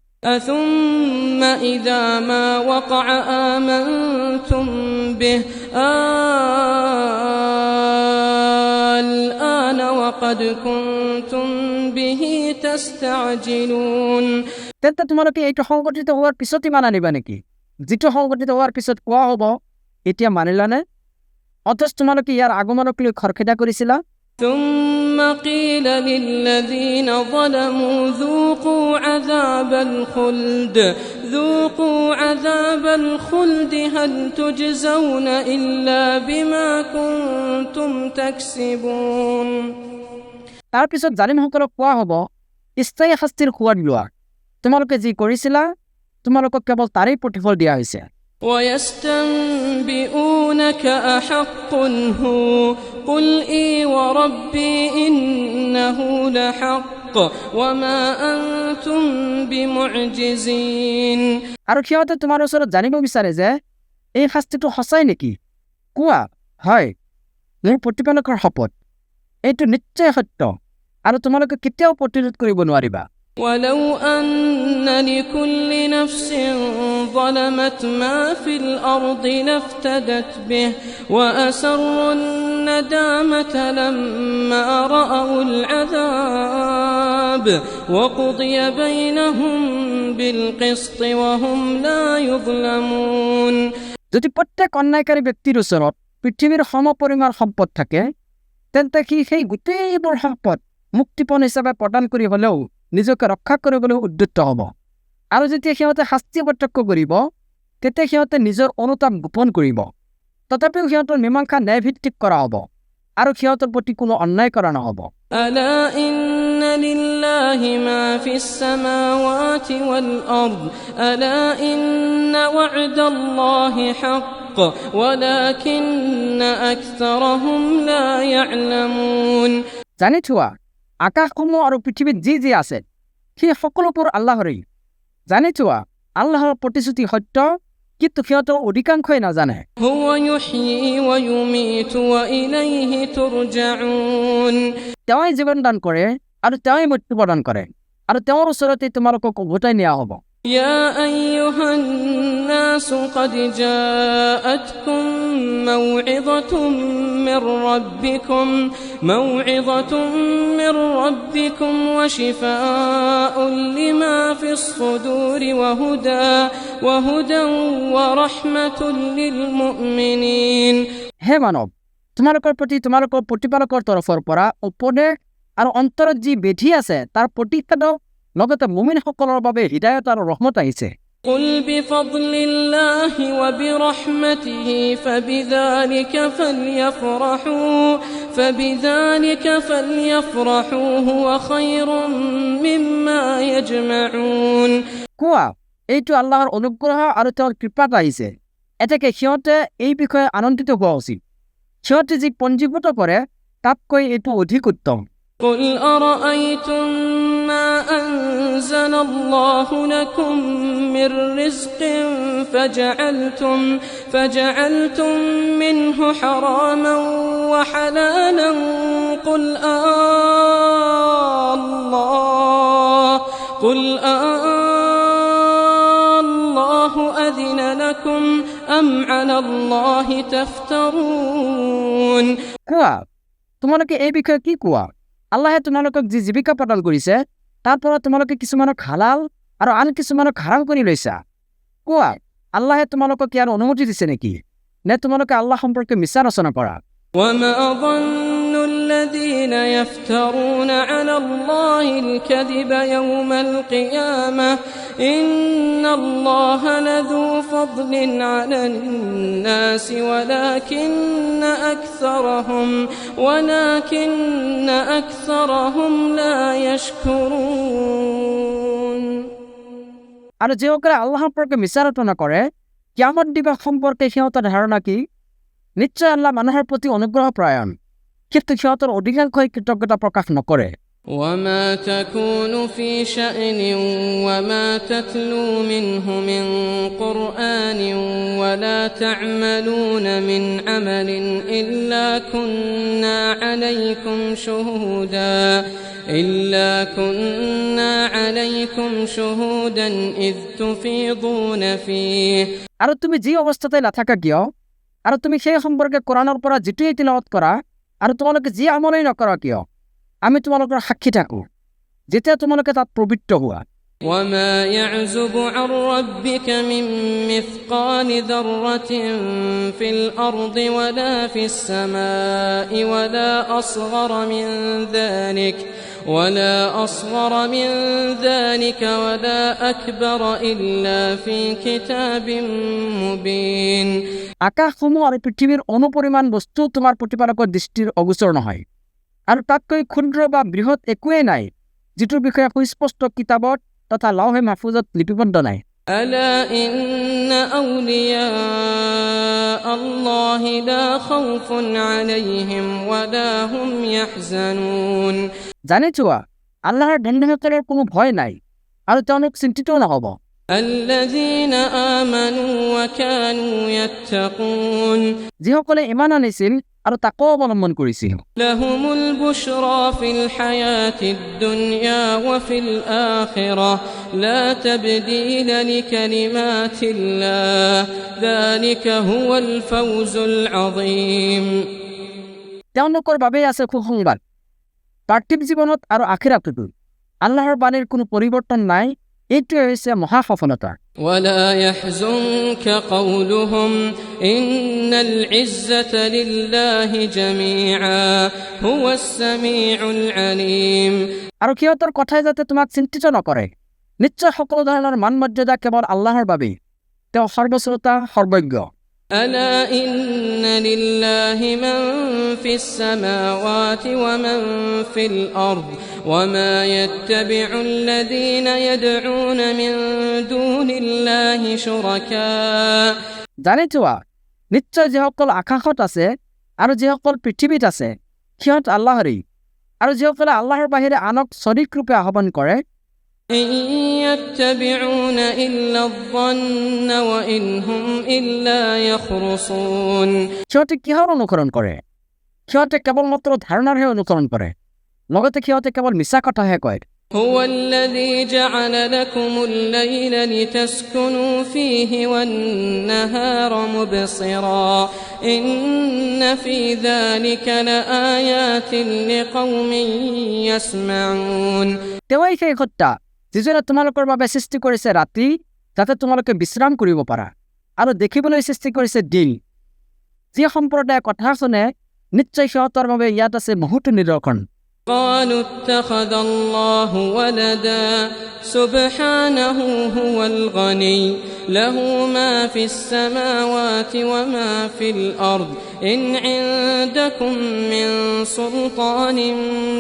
ثم إذا ما وقع آمنتم به الآن وقد كنتم به تستعجلون তেন্তে তোমালোকে এইটো সংঘটিত হোৱাৰ পিছতই মানা নিবা নেকি যিটো সংঘটিত হোৱাৰ পিছত কোৱা হ'ব এতিয়া মানিলানে অথচ তোমালোকে ইয়াৰ আগমনক লৈ খৰখেদা কৰিছিলা ثم قيل للذين ظلموا ذوقوا عذاب الخلد هل تجزون إلا بما كنتم تكسبون তাৰ পিছত জালিমসকলক কোৱা হ'ব স্থায়ী শাস্তিৰ সোৱাদ লোৱা তোমালোকে যি কৰিছিলা তোমালোকক কেৱল তাৰেই প্ৰতিফল দিয়া হৈছে ويستنبئونك أحق هو قل إي وربي إنه لحق وما أنتم بمعجزين আৰু সিহঁতে তোমাৰ ওচৰত জানিব বিচাৰে যে এই শাস্তিটো সঁচাই নেকি কোৱা হয় মোৰ প্ৰতিপালকৰ শপত এইটো নিশ্চয় সত্য আৰু তোমালোকে কেতিয়াও প্ৰতিৰোধ কৰিব নোৱাৰিবা ولو أن لكل نفس ظلمت ما في الأرض لافتدت به وأسروا الندامة لما رأوا العذاب وقضي بينهم بالقسط وهم لا يظلمون যদি প্ৰত্যেক অন্যায়কাৰী ব্যক্তিৰ ওচৰত পৃথিৱীৰ সমপৰিমাণ সম্পদ থাকে তেন্তে সি সেই গোটেইবোৰ সম্পদ মুক্তিপণ হিচাপে প্ৰদান কৰি হ'লেও নিজকে ৰক্ষা কৰিবলৈ উদ্যত হ'ব আৰু যেতিয়া সিহঁতে শাস্তি প্ৰত্যক্ষ কৰিব তেতিয়া সিহঁতে নিজৰ অনুতাপ গোপন কৰিব তথাপিও সিহঁতৰ মীমাংসা ন্যায়ভিত্তিক কৰা হ'ব আৰু সিহঁতৰ প্ৰতি কোনো অন্যায় কৰা নহ'ব ألا إن لله ما في السماوات والأرض ألا إن وعد الله حق ولكن أكثرهم لا يعلمون জানি থোৱা আকাশসমূহ আৰু পৃথিৱীত যি যি আছে সেই সকলোবোৰ আল্লাহৰেই জানি থোৱা আল্লাহৰ প্ৰতিশ্ৰুতি সত্য কিন্তু সিহঁতৰ অধিকাংশই নাজানে هو يحيي ويميت وإليه ترجعون তেওঁই জীৱন দান কৰে আৰু তেওঁই মৃত্যু প্ৰদান কৰে আৰু তেওঁৰ ওচৰতে তোমালোকক উভতাই নিয়া হ'ব يا أيها الناس قد جاءتكم موعظة من ربكم وشفاء لما في الصدور وهدى ورحمة للمؤمنين হে মানৱ তোমালোকৰ প্ৰতি তোমালোকৰ প্ৰতিপালকৰ তৰফৰ পৰা উপদেশ আৰু অন্তৰত যি বেধি আছে তাৰ প্ৰতিষেধক লগতে মুমিনসকলৰ বাবে হিদায়ত আৰু ৰহমত আহিছে قل بفضل الله وبرحمته فبذلك فليفرحوا هو خير مما يجمعون কোৱা এইটো আল্লাহৰ অনুগ্ৰহ আৰু তেওঁৰ কৃপাত আহিছে এতেকে সিহঁতে এই বিষয়ে আনন্দিত হোৱা উচিত সিহঁতে যি পঞ্জীভূত কৰে তাতকৈ এইটো অধিক উত্তম قل أرأيتم ما أنزل الله لكم من رزق فجعلتم منه حراما وحلالا قل الله قل الله أذن لكم أم على الله تفترون কোৱা তোমালোকে এই বিষয়ে কি কোৱা আল্লাহে তোমালোকক যি জীৱিকা প্ৰদান কৰিছে তাৰ পৰা তোমালোকে কিছুমানক হালাল আৰু আন কিছুমানক হাৰাম কৰি লৈছা কোৱা আল্লাহে তোমালোকক ইয়াৰ অনুমতি দিছে নেকি নে তোমালোকে আল্লাহ সম্পৰ্কে মিছা ৰচনা কৰা وما ظن الذين يفترون على الله الكذب يوم القيامة إن الله لذو فضل على الناس ولكن أكثرهم لا يشكرون আৰু যিসকলে আল্লাহ সম্পৰ্কে মিছা ৰচনা কৰে কিয়ামত দিৱস সম্পৰ্কে সিহঁতৰ ধাৰণা কি নিশ্চয় আল্লাহ মানুহৰ প্ৰতি অনুগ্ৰহ প্ৰায়ণ কিন্তু সিহঁতৰ অধিকাংশই কৃতজ্ঞতা প্ৰকাশ নকৰে وما تكون في شأن وما تتلو منه من قرآن ولا تعملون من عمل إلا كنا عليكم شهودا إذ تفيضون فيه আৰু তুমি যি অৱস্থাতে নাথাকা কিয় আৰু তুমি সেই সম্পৰ্কে কোৰাণৰ পৰা যিটোৱে তিলাৱত কৰা আৰু তোমালোকে যি আমলেই নকৰা কিয় আমি তোমালোকৰ সাক্ষী থাকো যেতিয়া তোমালোকে তাত পবিত্ৰ হোৱা وما يعزب عن ربك من مثقال ذرة في الأرض ولا في السماء ولا أصغر من ذلك ولا أكبر إلا في كتاب مبين আকাশসমূহ আৰু পৃথিৱীৰ অনুপৰিমাণ বস্তু তোমাৰ প্ৰতিপালকৰ দৃষ্টিৰ অগোচৰ নহয় আৰু তাতকৈ ক্ষুদ্ৰ বা বৃহৎ একোৱেই নাই যিটোৰ বিষয়ে সুস্পষ্ট কিতাপত তথা লাউহে মাহফুজত লিপিবদ্ধ নাই ألا إن أولياء الله لا خوف عليهم ولا هم يحزنون জানি চোৱা আল্লাহৰ বন্ধুসকলৰ কোনো ভয় নাই আৰু তেওঁলোক চিন্তিতও নহব الذين آمنوا وكانوا يتقون যিসকলে ঈমান আনিছিল আৰু তাকো অৱলম্বন কৰিছিল لهم البشرى في الحياة الدنيا وفي الآخرة لا تبديل لكلمات الله ذلك هو الفوز العظيم তেওঁলোকৰ বাবে আছে সুসংবাদ পাৰ্থিৱ জীৱনত আৰু আখিৰাততো আল্লাহৰ বাণীৰ কোনো পৰিৱৰ্তন নাই এইটোৱে হৈছে মহা সফলতা ولا يحزنك قولهم إن العزة لله جميعا هو السميع العليم আৰু সিহঁতৰ কথাই যাতে তোমাক চিন্তিত নকৰে নিশ্চয় সকলো ধৰণৰ মান মৰ্যাদা কেৱল আল্লাহৰ বাবে তেওঁ সৰ্বশ্ৰোতা সৰ্বজ্ঞ ألا إن لله من في السماوات ومن في الأرض وما يتبع الذين يدعون من دون الله شركاء জানি চোৱা নিশ্চয় যিসকল আকাশত আছে আৰু যিসকল পৃথিৱীত আছে সিহঁত আল্লাহৰেই আৰু যিসকলে আল্লাহৰ বাহিৰে আনক শৰীক ৰূপে আহ্বান কৰে إن يتبعون إلا الظن وإن هم إلا يخرصون সিহঁতে কিহৰ অনুসৰণ কৰে সিহঁতে কেৱল মাত্ৰ ধাৰণাৰহে অনুসৰণ কৰে লগতে সিহঁতে কেৱল মিছা কথাহে কয় هو الذي جعل لكم الليل لتسكنوا فيه والنهار مبصرا إن في ذلك لآيات لقوم يسمعون তেওঁই সেই সত্তা যিজনে তোমালোকৰ বাবে সৃষ্টি কৰিছে ৰাতি যাতে তোমালোকে বিশ্ৰাম কৰিব পাৰা আৰু দেখিবলৈ সৃষ্টি কৰিছে দিন যি সম্প্ৰদায়ে কথা শুনে নিশ্চয় সিহঁতৰ বাবে ইয়াত আছে বহুতো নিদৰ্শন قالوا اتخذ الله ولدا سبحانه هو الغني له ما في السماوات وما في الأرض إن عندكم من سلطان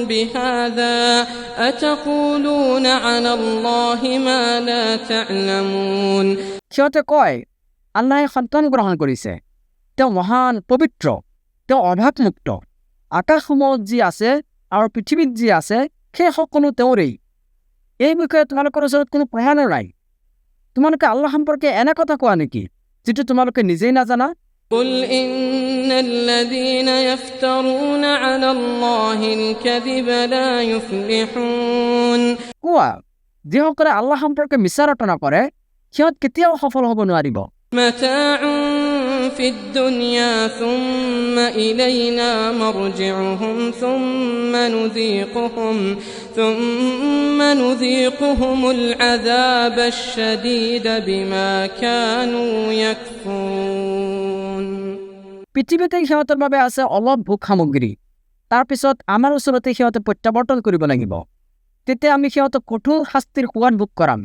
بهذا أتقولون على الله ما لا تعلمون সিহঁতে কয় আল্লাহে সন্তান গ্ৰহণ কৰিছে তেওঁ মহান পবিত্ৰ তেওঁ অভাৱমুক্ত আকাশসমূহত যি আছে আৰু পৃথিৱীত যি আছে সেই সকলো তেওঁৰেই এই বিষয়ে তোমালোকৰ ওচৰত কোনো প্ৰমাণ নাই তোমালোকে আল্লাহ সম্পৰ্কে এনে কথা কোৱা নেকি যিটো তোমালোকে নিজেই নাজানা قل إن الذين يفترون على الله الكذب لا يفلحون কোৱা যিসকলে আল্লাহ সম্পৰ্কে মিছা ৰটনা কৰে সিহঁত কেতিয়াও সফল হ'ব নোৱাৰিব متاع في الدنيا ثم إلينا مرجعهم ثم نذيقهم العذاب الشديد بما كانوا يكفرون পৃথিৱীতে সিহঁতৰ বাবে আছে অলপ ভোগ সামগ্ৰী তাৰপিছত আমাৰ ওচৰতে সিহঁতে প্ৰত্যাৱৰ্তন কৰিব লাগিব তেতিয়া আমি সিহঁতক কঠোৰ শাস্তিৰ সোৱাদ ভোগ কৰাম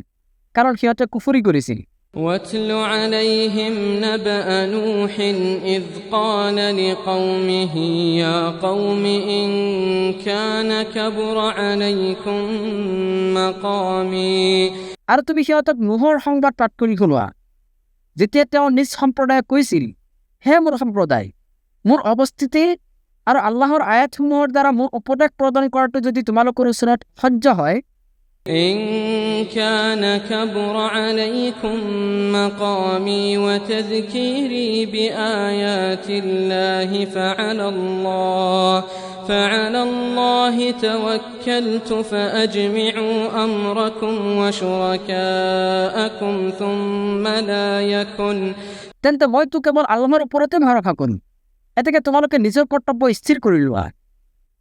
কাৰণ সিহঁতে কুফৰি কৰিছিল واتل عليهم نبأ نوح إذ قال لقومه يا قوم إن كان كبر عليكم مقامي আৰু তুমি সিহঁতক নোহৰ সংবাদ পাঠ কৰি শুনোৱা যেতিয়া তেওঁ নিজ সম্প্ৰদায় কৈছিল হে মোৰ সম্প্ৰদায় মোৰ অৱস্থিতি আৰু আল্লাহৰ আয়াতসমূহৰ দ্বাৰা মোৰ উপদেশ প্ৰদান কৰাটো যদি তোমালোকৰ ওচৰত সহ্য হয় إن كان كبر عليكم مقامي وتذكيري بآيات الله فعلى الله توكلت فأجمعوا أمركم وشركاءكم ثم لا يكن তেন্তে মইতো কেৱল আল্লাহৰ ওপৰতে ভৰসা কৰিম এতেকে তোমালোকে নিজৰ কৰ্তব্য স্থিৰ কৰি লোৱা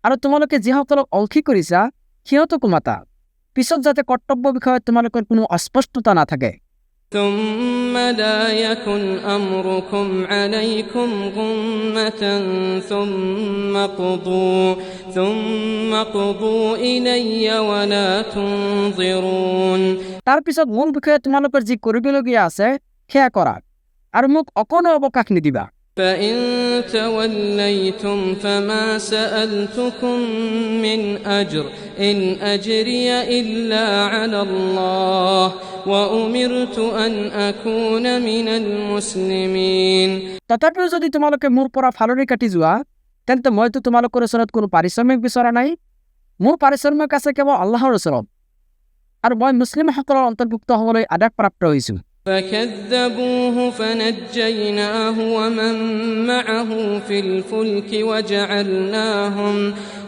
আৰু তোমালোকে যিসকলক অলখি কৰিছা সিহঁতকো মাতা পিছত যাতে কৰ্তব্য বিষয়ত তোমালোকৰ কোনো অস্পষ্টতা নাথাকে ثم لا يكن أمركم عليكم غمة ثم قضوا إلي ولا تنظرون তাৰ পিছত মোৰ বিষয়ে তোমালোকৰ যি কৰিবলগীয়া আছে সেয়া কৰা আৰু মোক অকণো অৱকাশ নিদিবা فإن توليتم فما سألتكم من أجر إن أجري إلا على الله وأمرت أن أكون من المسلمين তথাপিও যদি তোমালোকে মোৰ পৰা ফালৰি কাটি যোৱা তেন্তে মইতো তোমালোকৰ ওচৰত কোনো পাৰিশ্ৰমিক বিচৰা নাই মোৰ পাৰিশ্ৰমিক আছে কেৱল আল্লাহৰ ওচৰত আৰু মই মুছলিমসকলৰ অন্তৰ্ভুক্ত হ'বলৈ আদেশপ্ৰাপ্ত হৈছোঁ فكذبوه فنجيناه ومن معه في الفلك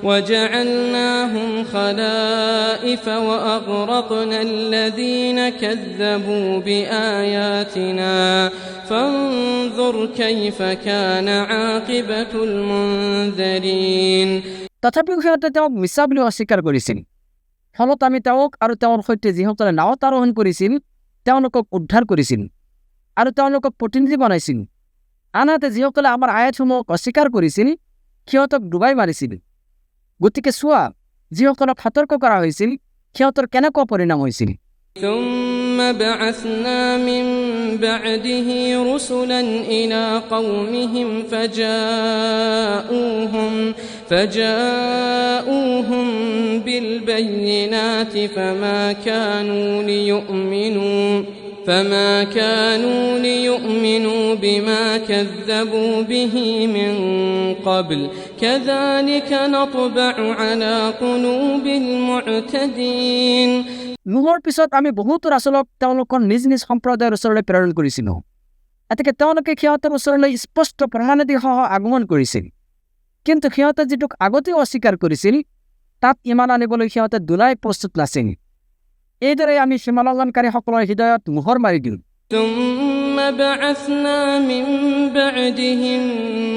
وجعلناهم خلائف وأغرقنا الذين كذبوا بآياتنا فانظر كيف كان عاقبة المنذرين তথাপিও সিহঁতে তেওঁক মিছা বুলি অস্বীকাৰ কৰিছিল ফলত আমি তেওঁক আৰু তেওঁৰ সৈতে যিসকলে নাৱত আৰোহণ কৰিছিল তেওঁলোকক উদ্ধাৰ কৰিছিল আৰু তেওঁলোকক প্ৰতিনিধি বনাইছিল আনহাতে যিসকলে আমাৰ আয়াতসমূহক অস্বীকাৰ কৰিছিল সিহঁতক ডুবাই মাৰিছিল গতিকে চোৱা যিসকলক সতৰ্ক কৰা হৈছিল সিহঁতৰ কেনেকুৱা পৰিণাম হৈছিল ثم بعثنا من بعده رسلا إلى قومهم فجاءوهم بالبينات فما كانوا ليؤمنوا بما كذبوا به من قبل كذلك نطبع على قلوب المعتدين নোহৰ পিছত আমি বহুতো ৰাসূলক তেওঁলোকৰ নিজ নিজ সম্প্ৰদায়ৰ ওচৰলৈ প্ৰেৰণ কৰিছিলোঁ এতেকে তেওঁলোকে সিহঁতৰ ওচৰলৈ স্পষ্ট প্ৰমাণাদি সহ আগমন কৰিছিল কিন্তু সিহঁতে যিটোক আগতেও অস্বীকাৰ কৰিছিল তাত ইমান আনিবলৈ সিহঁতে দুলাই প্ৰস্তুত নাছিল এইদৰে আমি সীমালংঘনকাৰীসকলৰ হৃদয়ত মোহৰ মাৰি দিওঁ ثم بعثنا من بعدهم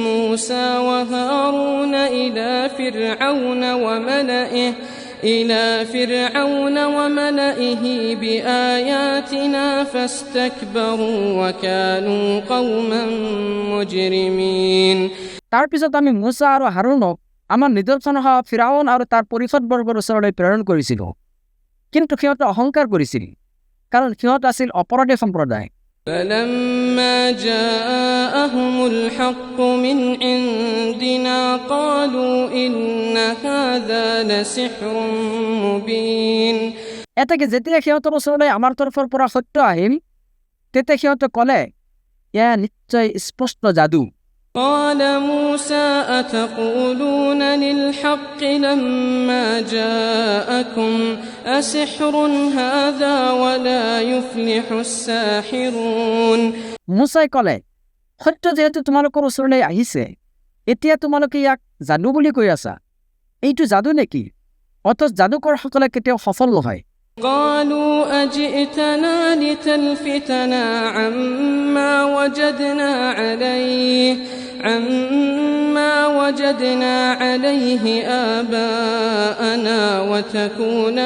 موسى وهارون إلى فرعون وملئه بآياتنا فاستكبروا وكانوا قوما مجرمين তাৰ পিছত আমি মুছা আৰু হাৰুনক আমাৰ নিদৰ্শন সহ ফিৰাউন আৰু তাৰ পৰিষদবৰ্গৰ ওচৰলৈ প্ৰেৰণ কৰিছিলোঁ কিন্তু সিহঁতে অহংকাৰ কৰিছিল কাৰণ সিহঁত আছিল অপৰাধী সম্প্ৰদায় فلما جاءهم الحق من عندنا قالوا إن هذا لسحر مبين এতেকে যেতিয়া সিহঁতৰ ওচৰলৈ আমাৰ তৰফৰ পৰা সত্য আহিল তেতিয়া সিহঁতে ক'লে এয়া নিশ্চয় স্পষ্ট যাদু قال موسى أتقولون للحق لما جاءكم أسحر هذا ولا يفلح الساحرون মুছাই ক'লে সত্য যেহেতু তোমালোকৰ ওচৰলৈ আহিছে এতিয়া তোমালোকে ইয়াক যাদু বুলি কৈ আছা এইটো যাদু নেকি অথচ যাদুকৰসকলে কেতিয়াও সফল নহয় قالوا أجئتنا لتلفتنا عما وجدنا عليه آباءنا وتكون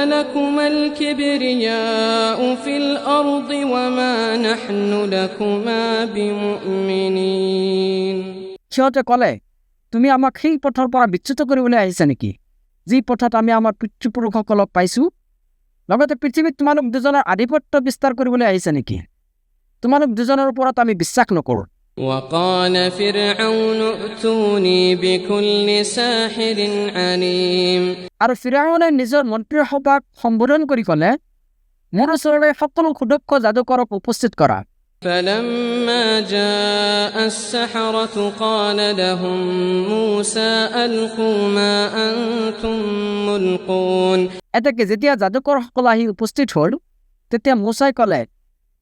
لكما الكبرياء في الأرض وما نحن لكما بمؤمنين. সিহঁতে ক'লে, তুমি আমাক সেই পথৰ পৰা বিচ্যুত কৰিবলৈ আহিছা নেকি, যি পথত আমি আমাৰ পিতৃপুৰুষসকলক পাইছোঁ? লগতে পৃথিৱীত তোমালোক দুজনৰ আধিপত্য বিস্তাৰ কৰিবলৈ আহিছা নেকি? তোমালোক দুজনৰ ওপৰত আমি বিশ্বাস নকৰোঁ। وقال فرعون ائتوني بكل ساحر عليم. আৰু ফিৰাউনে নিজৰ মন্ত্ৰীসভাক সম্বোধন কৰি ক'লে, মোৰ ওচৰলৈ সকলো সুদক্ষ যাদুকৰক উপস্থিত কৰা। فلما جاء السحرة قال لهم موسى ألقوا ما أنتم ملقون. এতেকে যেতিয়া যাদুকৰসকল আহি উপস্থিত হ'ল, তেতিয়া মুছাই ক'লে,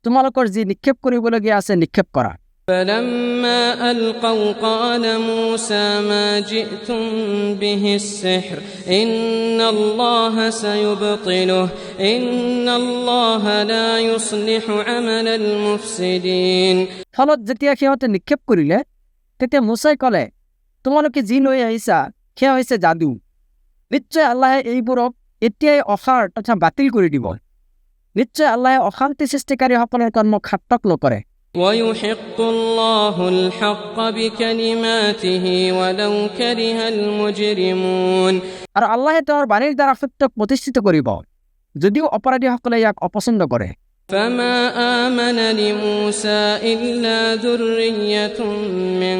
তোমালোকৰ যি নিক্ষেপ কৰিবলগীয়া আছে নিক্ষেপ কৰা। فلما ألقوا قال موسى ما جئتم به السحر إن الله سيبطله إن الله لا يصلح عمل المفسدين. ফলত যেতিয়া সিহঁতে নিক্ষেপ কৰিলে, তেতিয়া মুছাই ক'লে, তোমালোকে যি লৈ আহিছা সেয়া হৈছে যাদু। নিশ্চয় আল্লাহে এইবোৰক এতিয়াই অসাৰ তথা বাতিল কৰি দিব। নিশ্চয় আল্লাহে অশান্তি সৃষ্টিকাৰীসকলৰ কৰ্মক সাৰ্থক নকৰে। ويحق الله الحق بكلماته ولو كره المجرمون. আৰু আল্লাহে তেওঁৰ বাণীৰ দ্বাৰা সত্যক প্ৰতিষ্ঠিত কৰিব, যদিও অপৰাধীসকলে ইয়াক অপছন্দ কৰে। فما آمن لموسى إلا ذرية من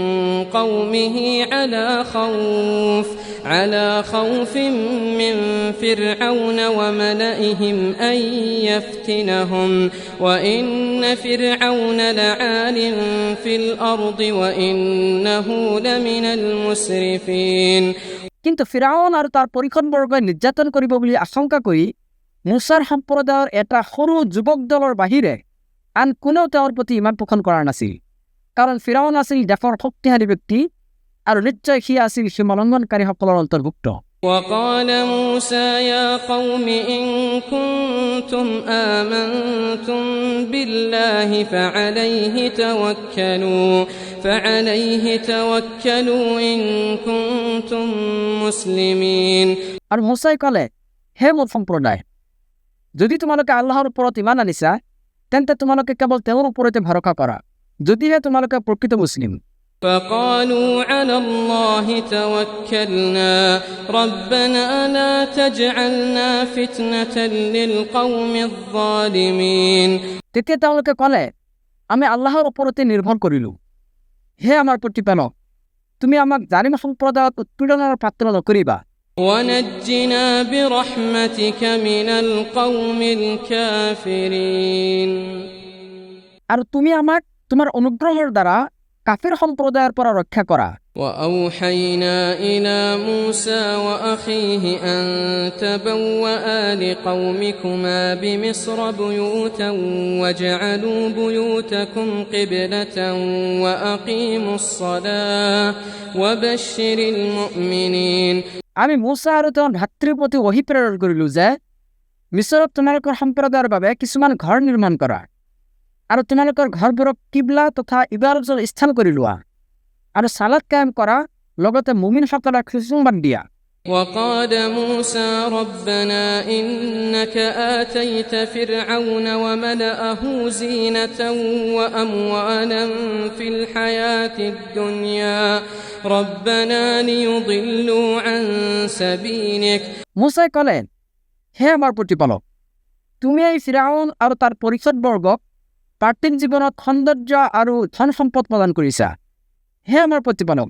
قومه على خوف من فرعون وملئهم أن يفتنهم وإن فرعون لعال في الأرض وإنه لمن المسرفين. কিন্তু ফিৰাউন আৰু তাৰ পৰিষদবৰ্গই নিৰ্যাতন কৰিব বুলি আশংকা কৰি মুছাৰ সম্প্ৰদায়ৰ এটা সৰু যুৱক দলৰ বাহিৰে আন কোনেও তেওঁৰ প্ৰতি ইমান পোষণ কৰা নাছিল, কাৰণ ফিৰাউন আছিল দেশৰ শক্তিশালী ব্যক্তি আৰু নিশ্চয় সি আছিল সীমালংঘনকাৰীসকলৰ অন্তৰ্ভুক্ত। وقال موسى يا قوم إن كنتم آمنتم بالله فعليه توكلوا إن كنتم مسلمين. আৰু মুছাই ক'লে, হে মোৰ সম্প্ৰদায়, যদি তোমালোকে আল্লাহৰ ওপৰত ইমান আনিছা, তেন্তে তোমালোকে কেৱল তেওঁৰ ওপৰতে ভৰসা কৰা, যদিহে তোমালোকে প্ৰকৃত মুছলিম। فقالوا على الله توكلنا ربنا لا تجعلنا فتنة للقوم الظالمين. তেতিয়া তেওঁলোকে ক'লে, আমি আল্লাহৰ ওপৰতে নিৰ্ভৰ কৰিলোঁ। হে আমাৰ প্ৰতিপালক, তুমি আমাক জালিম সম্প্ৰদায়ত উৎপীড়নৰ পাত্ৰ নকৰিবা। ونجنا برحمتك من القوم الكافرين. আৰু তুমি আমাক তোমাৰ অনুগ্ৰহৰ দ্বাৰা কাফিৰ সম্প্ৰদায়ৰ পৰা ৰক্ষা কৰা। وأوحينا إلى موسى وأخيه أن تبوأ لقومكما بمصر بيوتا واجعلوا بيوتكم قبلة وأقيموا الصلاة وبشر المؤمنين. আমি মুছা আৰু তেওঁৰ ভাতৃৰ প্ৰতি ওহী প্ৰেৰণ কৰিলোঁ যে মিছৰত তোমালোকৰ সম্প্ৰদায়ৰ বাবে কিছুমান ঘৰ নিৰ্মাণ কৰা আৰু তোমালোকৰ ঘৰবোৰক কিবলা তথা ইবাদতৰ স্থান কৰি লোৱা আৰু সালাত কায়েম কৰা, লগতে মুমিনসকলক সুসংবাদ দিয়া। وقال موسى ربنا إنك آتيت فرعون وملأه زينة وأموالا في الحياة الدنيا ربنا ليضلوا عن سبيلك. মুছাই ক'লে, হে আমাৰ প্ৰতিপালক, তুমি এই ফিৰাউন আৰু তাৰ পৰিষদবৰ্গক পাৰ্থিৱ জীৱনত সৌন্দৰ্য আৰু ধন সম্পদ প্ৰদান কৰিছা। হে আমাৰ প্ৰতিপালক,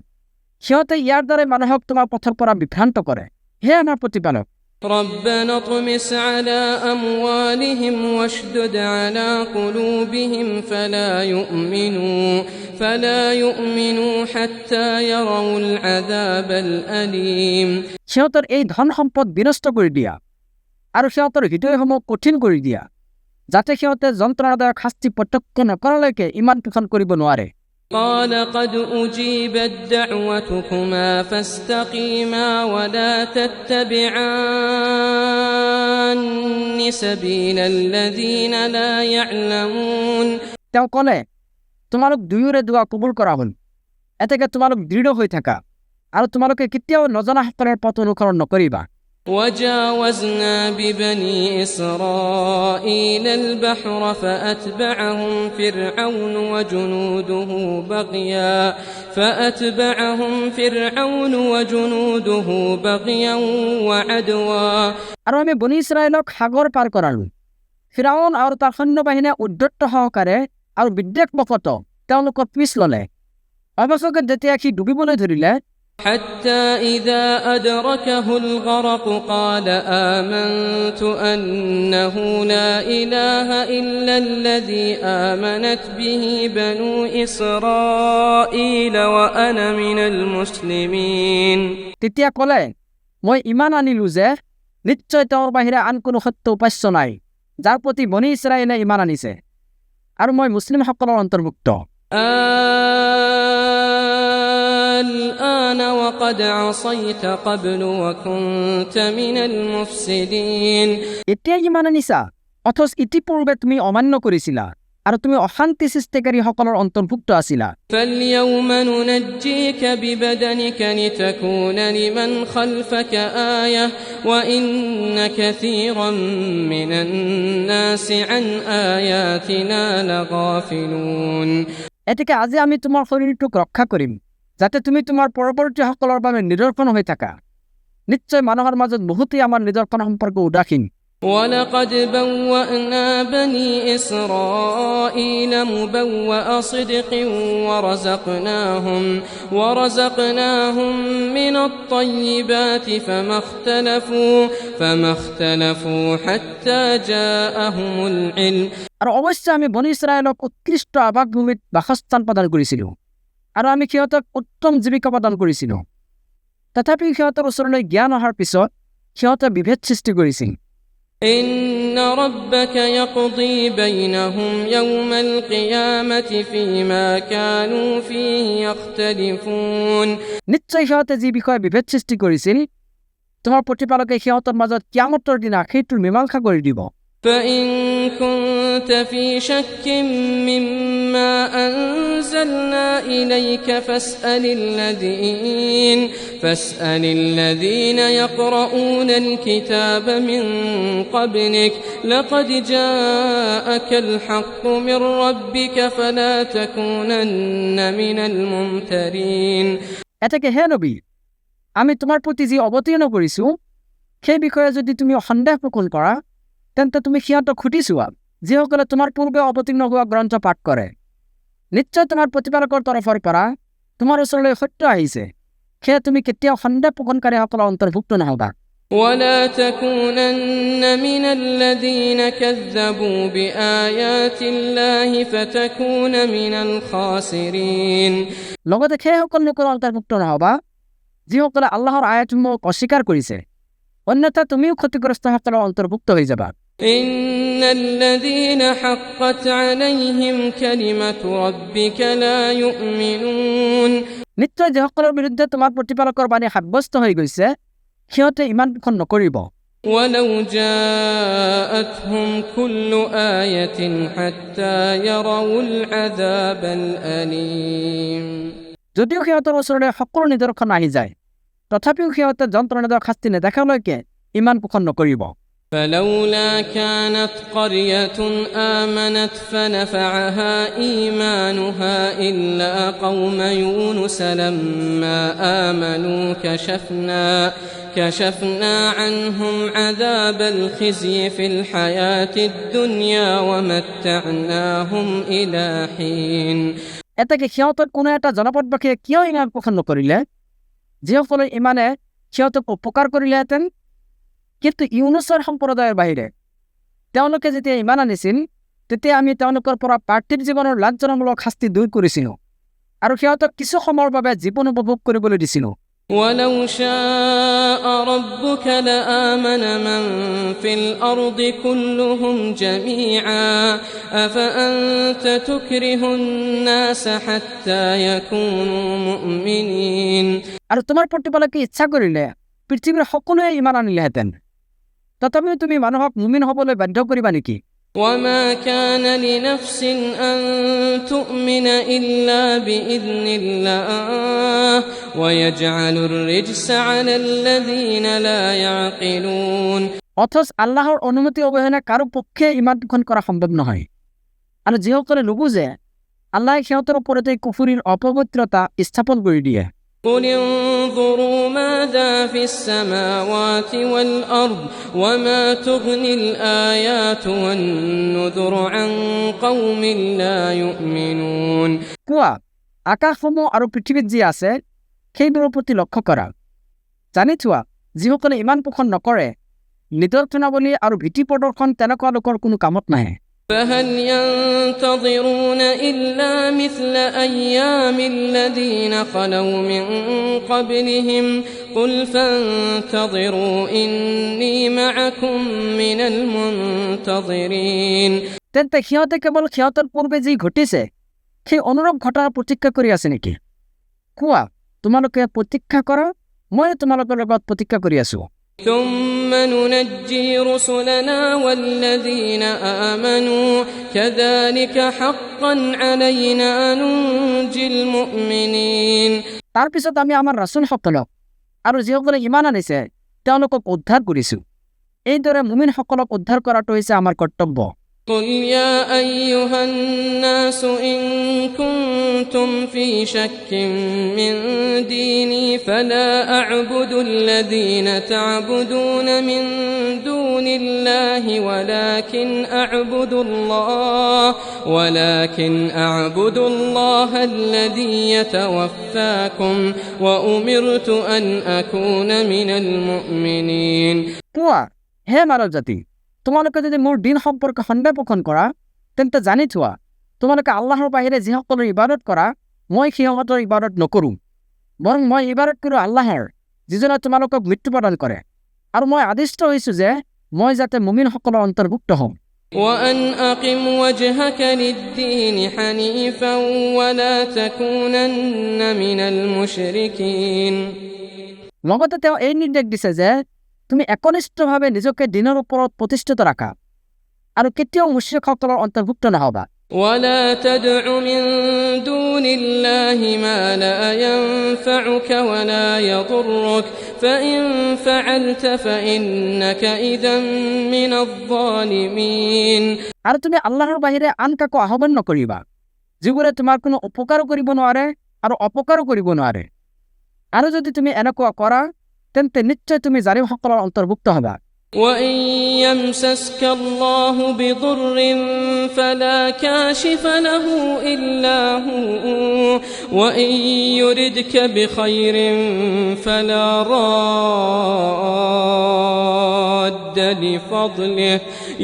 সিহঁতে ইয়াৰ দ্বাৰাই মানুহক তোমাৰ পথৰ পৰা বিভ্ৰান্ত কৰে। হে আমাৰ প্ৰতিপালক, ربنا اطمس على أموالهم واشدد على قلوبهم فلا يؤمنوا حتى يروا العذاب الأليم. সিহঁতৰ এই ধন সম্পদ বিনষ্ট কৰি দিয়া আৰু সিহঁতৰ হৃদয়সমূহ কঠিন কৰি দিয়া, যাতে সিহঁতে যন্ত্ৰণাদায়ক শাস্তি প্ৰত্যক্ষ নকৰালৈকে ইমান পোষণ কৰিব নোৱাৰে। قال قد أجيبت دعوتكما فاستقيما ولا تتبعان سبيل الذين لا يعلمون তেওঁ ক'লে তোমালোক দুয়োৰে দোৱা কবুল কৰা হ'ল এতেকে তোমালোক দৃঢ় হৈ থাকা আৰু তোমালোকে কেতিয়াও নজনাসকলৰ পথ অনুসৰণ নকৰিবা وجاوزنا ببني إسرائيل البحر فأتبعهم فرعون وجنوده بغيا وعدوا আৰু আমি বনি ইছৰাইলক সাগৰ পাৰ কৰালো ফিৰাউন আৰু তাৰ সৈন্যবাহিনীয়ে উদ্ধত সহকাৰে আৰু বিদ্বেষবশতঃ তেওঁলোকক পিছ ল'লে অৱশেষত যেতিয়া সি ডুবিবলৈ ধৰিলে حتى إذا أدركه الغرق قال آمنت أنه لا إله إلا الذي آمنت به بنو إسرائيل وأنا من المسلمين তেতিয়া ক'লে মই ইমান আনিলো যে নিশ্চয় তেওঁৰ বাহিৰে আন কোনো সত্য উপাস্য নাই যাৰ প্ৰতি বনি ইছৰাইলে ইমান আনিছে আৰু মই মুছলিমসকলৰ অন্তৰ্ভুক্ত الآن وقد عصيت قبل وكنت من المفسدين এতিয়া ইমান আনিছা অথচ ইতিপূৰ্বে তুমি অমান্য কৰিছিলা আৰু তুমি অশান্তি সৃষ্টিকাৰীসকলৰ অন্তৰ্ভুক্ত আছিলা فاليوم ننجيك ببدنك لتكون لمن خلفك آية وإن كثيرا من الناس عن آياتنا لغافلون এতেকে আজি আমি তোমাৰ শৰীৰটোক ৰক্ষা কৰিম যাতে তুমি তোমাৰ পৰৱৰ্তীসকলৰ বাবে নিদৰ্শন হৈ থাকা নিশ্চয় মানুহৰ মাজত বহুতেই আমাৰ নিদৰ্শন সম্পৰ্কে উদাসীন ولقد بوأنا بني إسرائيل مبوأ صدق ورزقناهم من الطيبات فما اختلفوا حتى جاءهم العلم আৰু অৱশ্যে আমি বনি ইছৰাইলক উৎকৃষ্ট আবাসভূমিত বাসস্থান প্ৰদান কৰিছিলোঁ আৰু আমি সিহঁতক উত্তম জীৱিকা প্ৰদান কৰিছিলোঁ তথাপি সিহঁতৰ ওচৰলৈ জ্ঞান অহাৰ পিছত সিহঁতে বিভেদ সৃষ্টি কৰিছিল إن ربك يقضي بينهم يوم القيامة فيما كانوا فيه يختلفون নিশ্চয় সিহঁতে যি বিষয়ে বিভেদ সৃষ্টি কৰিছিল তোমাৰ প্ৰতিপালকে সিহঁতৰ মাজত কিয়ামতৰ দিনা সেইটোৰ মীমাংসা কৰি দিব فإن كنت في شك مما أنزلنا إليك فاسأل الذين يقرؤون الكتاب من قبلك لقد جاءك الحق من ربك فلا تكونن من الممترين এতেকে হে নবী আমি তোমাৰ প্ৰতি যি অৱতীৰ্ণ কৰিছো সেই বিষয়ে যদি তুমি সন্দেহ প্ৰকট কৰা তেন্তে তুমি সিহঁতক সুধি চোৱা যিসকলে তোমাৰ পূৰ্বে অৱতীৰ্ণ হোৱা গ্ৰন্থ পাঠ কৰে নিশ্চয় তোমাৰ প্ৰতিপালকৰ তৰফৰ পৰা তোমাৰ ওচৰলৈ সত্য আহিছে সেয়ে তুমি কেতিয়াও সন্দেহ প্ৰকটকাৰীসকলৰ অন্তৰ্ভুক্ত নহবা ولا تكونن من الذين كذبوا بآيات الله فتكون من الخاسرين লগতে সেইসকল লোকৰ অন্তৰ্ভুক্ত নহবা যিসকলে আল্লাহৰ আয়াতসমূহক অস্বীকাৰ কৰিছে অন্যথা তুমিও ক্ষতিগ্ৰস্তসকলৰ অন্তৰ্ভুক্ত হৈ যাবা إن الذين حقت عليهم كلمة ربك لا يؤمنون নিশ্চয় যিসকলৰ বিৰুদ্ধে তোমাৰ প্ৰতিপালকৰ বাণী সাব্যস্ত হৈ গৈছে সিহঁতে ইমান পোষণ নকৰিব ولو جاءتهم كل آية حتى يروا العذاب الأليم যদিও সিহঁতৰ ওচৰলৈ সকলো নিদৰ্শন আহি যায় তথাপিও সিহঁতে যন্ত্ৰণাদায়ক শাস্তি নেদেখালৈকে ইমান পোষণ নকৰিব فلولا كانت قرية آمنت فنفعها إيمانها إلا قوم يونس لما آمنوا كشفنا عنهم عذاب الخزي في الحياة الدنيا ومتعناهم إلى حين এতেকে সিহঁতৰ কোনো এটা জনপদবাসীয়ে কিয় ইমান পোষণ নকৰিলে যিসকলে ইমানে সিহঁতক উপকাৰ কৰিলেহেঁতেন কিন্তু ইউনুছৰ সম্প্ৰদায়ৰ বাহিৰে তেওঁলোকে যেতিয়া ইমান আনিছিল তেতিয়া আমি তেওঁলোকৰ পৰা পাৰ্থিৱ জীৱনৰ লাজ্জনমূলক শাস্তি দূৰ কৰিছিলোঁ আৰু সিহঁতক কিছু সময়ৰ বাবে জীৱন উপভোগ কৰিবলৈ দিছিলোঁ ولو شاء ربك لآمن من في الأرض كلهم جميعا أفأنت تكره الناس حتى يكونوا مؤمنين আৰু তোমাৰ প্ৰতিপালকে ইচ্ছা কৰিলে পৃথিৱীৰ সকলোৱে ইমান আনিলেহেঁতেন, তথাপিও তুমি মানুহক মুমিন হ'বলৈ বাধ্য কৰিবা নেকি? وما كان لنفس أن تؤمن إلا بإذن الله ويجعل الرجس على الذين لا يعقلون অথচ আল্লাহৰ অনুমতি অবিহনে কাৰো পক্ষে ইমান গ্ৰহণ কৰা সম্ভৱ নহয়। আৰু যিসকলে নুবুজে আল্লাহে সিহঁতৰ ওপৰতে কুফুৰীৰ অপবিত্ৰতা স্থাপন কৰি দিয়ে। قل انظروا ماذا في السماوات والأرض وما تغني الآيات والنذر عن قوم لا يؤمنون কোৱা, আকাশসমূহ আৰু পৃথিৱীত যি আছে সেইবোৰৰ প্ৰতি লক্ষ্য কৰা। জানি থোৱা, যিসকলে ইমান পোষণ নকৰে নিদৰ্শনাৱলী আৰু ভীতি প্ৰদৰ্শন তেনেকুৱা লোকৰ কোনো কামত নাহে। فهل ينتظرون إلا مثل أيام الذين خلوا من قبلهم قل فانتظروا إني معكم من المنتظرين তেন্তে সিহঁতে কেৱল সিহঁতৰ পূৰ্বে যি ঘটিছে সেই অনুৰূপ ঘটনাৰ প্ৰতীক্ষা কৰি আছে নেকি? কোৱা, তোমালোকে প্ৰতীক্ষা কৰা, মই তোমালোকৰ লগত প্ৰতীক্ষা কৰি আছো। ثم ننجي رسلنا والذين آمنوا كذلك حقا علينا ننجي المؤمنين তাৰ পিছত আমি আমাৰ ৰাসূলসকলক আৰু যিসকলে ইমান আনিছে তেওঁলোকক উদ্ধাৰ কৰিছো। এইদৰে মুমিনসকলক উদ্ধাৰ কৰাটো হৈছে আমাৰ কৰ্তব্য। قل يا أيها الناس إن كنتم في شك من ديني فلا أعبد الذين تعبدون من دون الله ولكن أعبد الله الذي يتوفاكم وأمرت أن أكون من المؤمنين কোৱা, হে মানৱ জাতি, তোমালোকে যদি মোৰ দিন সম্পৰ্কে সন্দেহ পোষণ কৰা তেন্তে জানি থোৱা, তোমালোকে আল্লাহৰ বাহিৰে যিসকলৰ ইবাদত কৰা মই সিহঁতৰ ইবাদত নকৰোঁ, বৰং মই ইবাদত কৰোঁ আল্লাহৰ যিজনে তোমালোকক মৃত্যু প্ৰদান কৰে। আৰু মই আদিষ্ট হৈছোঁ যে মই যাতে মুমিনসকলৰ অন্তৰ্ভুক্ত হওঁ। وأن أقم وجهك للدين حنيفا ولا تكونن من المشركين লগতে তেওঁ এই নিৰ্দেশ দিছে যে তুমি একনিষ্ঠভাৱে নিজকে দিনৰ ওপৰত প্ৰতিষ্ঠিত ৰাখা আৰু কেতিয়াও মুশ্ৰিকসকলৰ অন্তৰ্ভুক্ত নহবা। ولا تدع من دون الله ما لا ينفعك ولا يضرك فإن فعلت فإنك إذا من الظالمين আৰু তুমি আল্লাহৰ বাহিৰে আন কাকো আহ্বান নকৰিবা যিবোৰে তোমাৰ কোনো উপকাৰো কৰিব নোৱাৰে আৰু অপকাৰো কৰিব নোৱাৰে। আৰু যদি তুমি এনেকুৱা কৰা তেন্তে নিশ্চয় তুমি জালিমসকলৰ অন্তৰ্ভুক্ত হবা। وإن يمسسك الله بضر فلا كاشف له إلا هو وإن يردك بخير فلا راد لفضله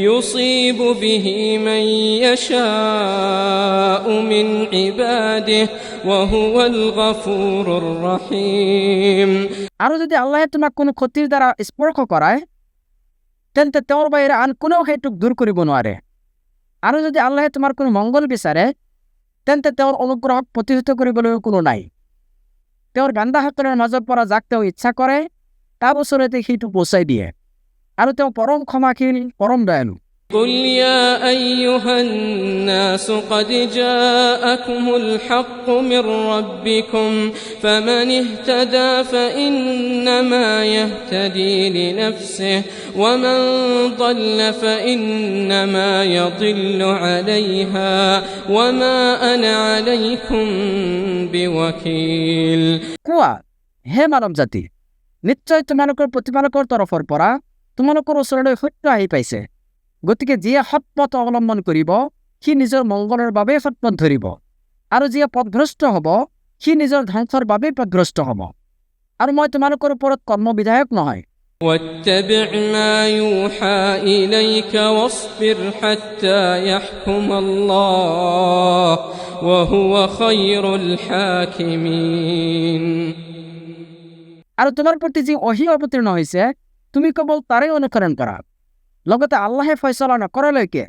يصيب به من يشاء من عباده وهو الغفور الرحيم আৰু যদি আল্লাহে তোমাক কোনো ক্ষতিৰ দ্বাৰা স্পৰ্শ কৰায় তেন্তে তেওঁৰ বাহিৰে আন কোনেও সেইটোক দূৰ কৰিব নোৱাৰে। আৰু যদি আল্লাহে তোমাৰ কোনো মংগল বিচাৰে তেন্তে তেওঁৰ অনুগ্ৰহক প্ৰতিহত কৰিবলৈও কোনো নাই। তেওঁৰ বান্দাসকলৰ মাজৰ পৰা যাক তেওঁ ইচ্ছা কৰে তাৰ ওচৰতে সেইটো পहुঁচাই দিয়ে আৰু তেওঁ পৰম ক্ষমাশীল, পৰম দয়ালু। قل يا أيها الناس قد جاءكم الحق من ربكم فمن اهتدى فإنما يهتدي لنفسه ومن ضل فإنما يضل عليها وما أنا عليكم بوكيل কোৱা, হে মানৱ জাতি, নিশ্চয় তোমালোকৰ প্ৰতিপালকৰ তৰফৰ পৰা তোমালোকৰ ওচৰলৈ সত্য আহি পাইছে। গতিকে যিয়ে সৎপথ অৱলম্বন কৰিব সি নিজৰ মংগলৰ বাবে সৎপথ ধৰিব আৰু যিয়ে পথভ্ৰষ্ট হ'ব সি নিজৰ ধ্বংসৰ বাবে পথভ্ৰষ্ট হ'ব। আৰু মই তোমালোকৰ ওপৰত কৰ্মবিধায়ক নহয়। واتبع ما يوحى إليك واصبر حتى يحكم الله وهو خير الحاكمين আৰু তোমাৰ প্ৰতি যি ওহী অৱতীৰ্ণ হৈছে তুমি কেৱল তাৰে অনুসৰণ কৰা লগতে আল্লাহে ফয়ছলা নকৰালৈকে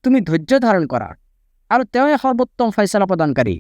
তুমি ধৈৰ্য ধাৰণ কৰা আৰু তেওঁৱে সৰ্বোত্তম ফয়ছলা প্ৰদানকাৰী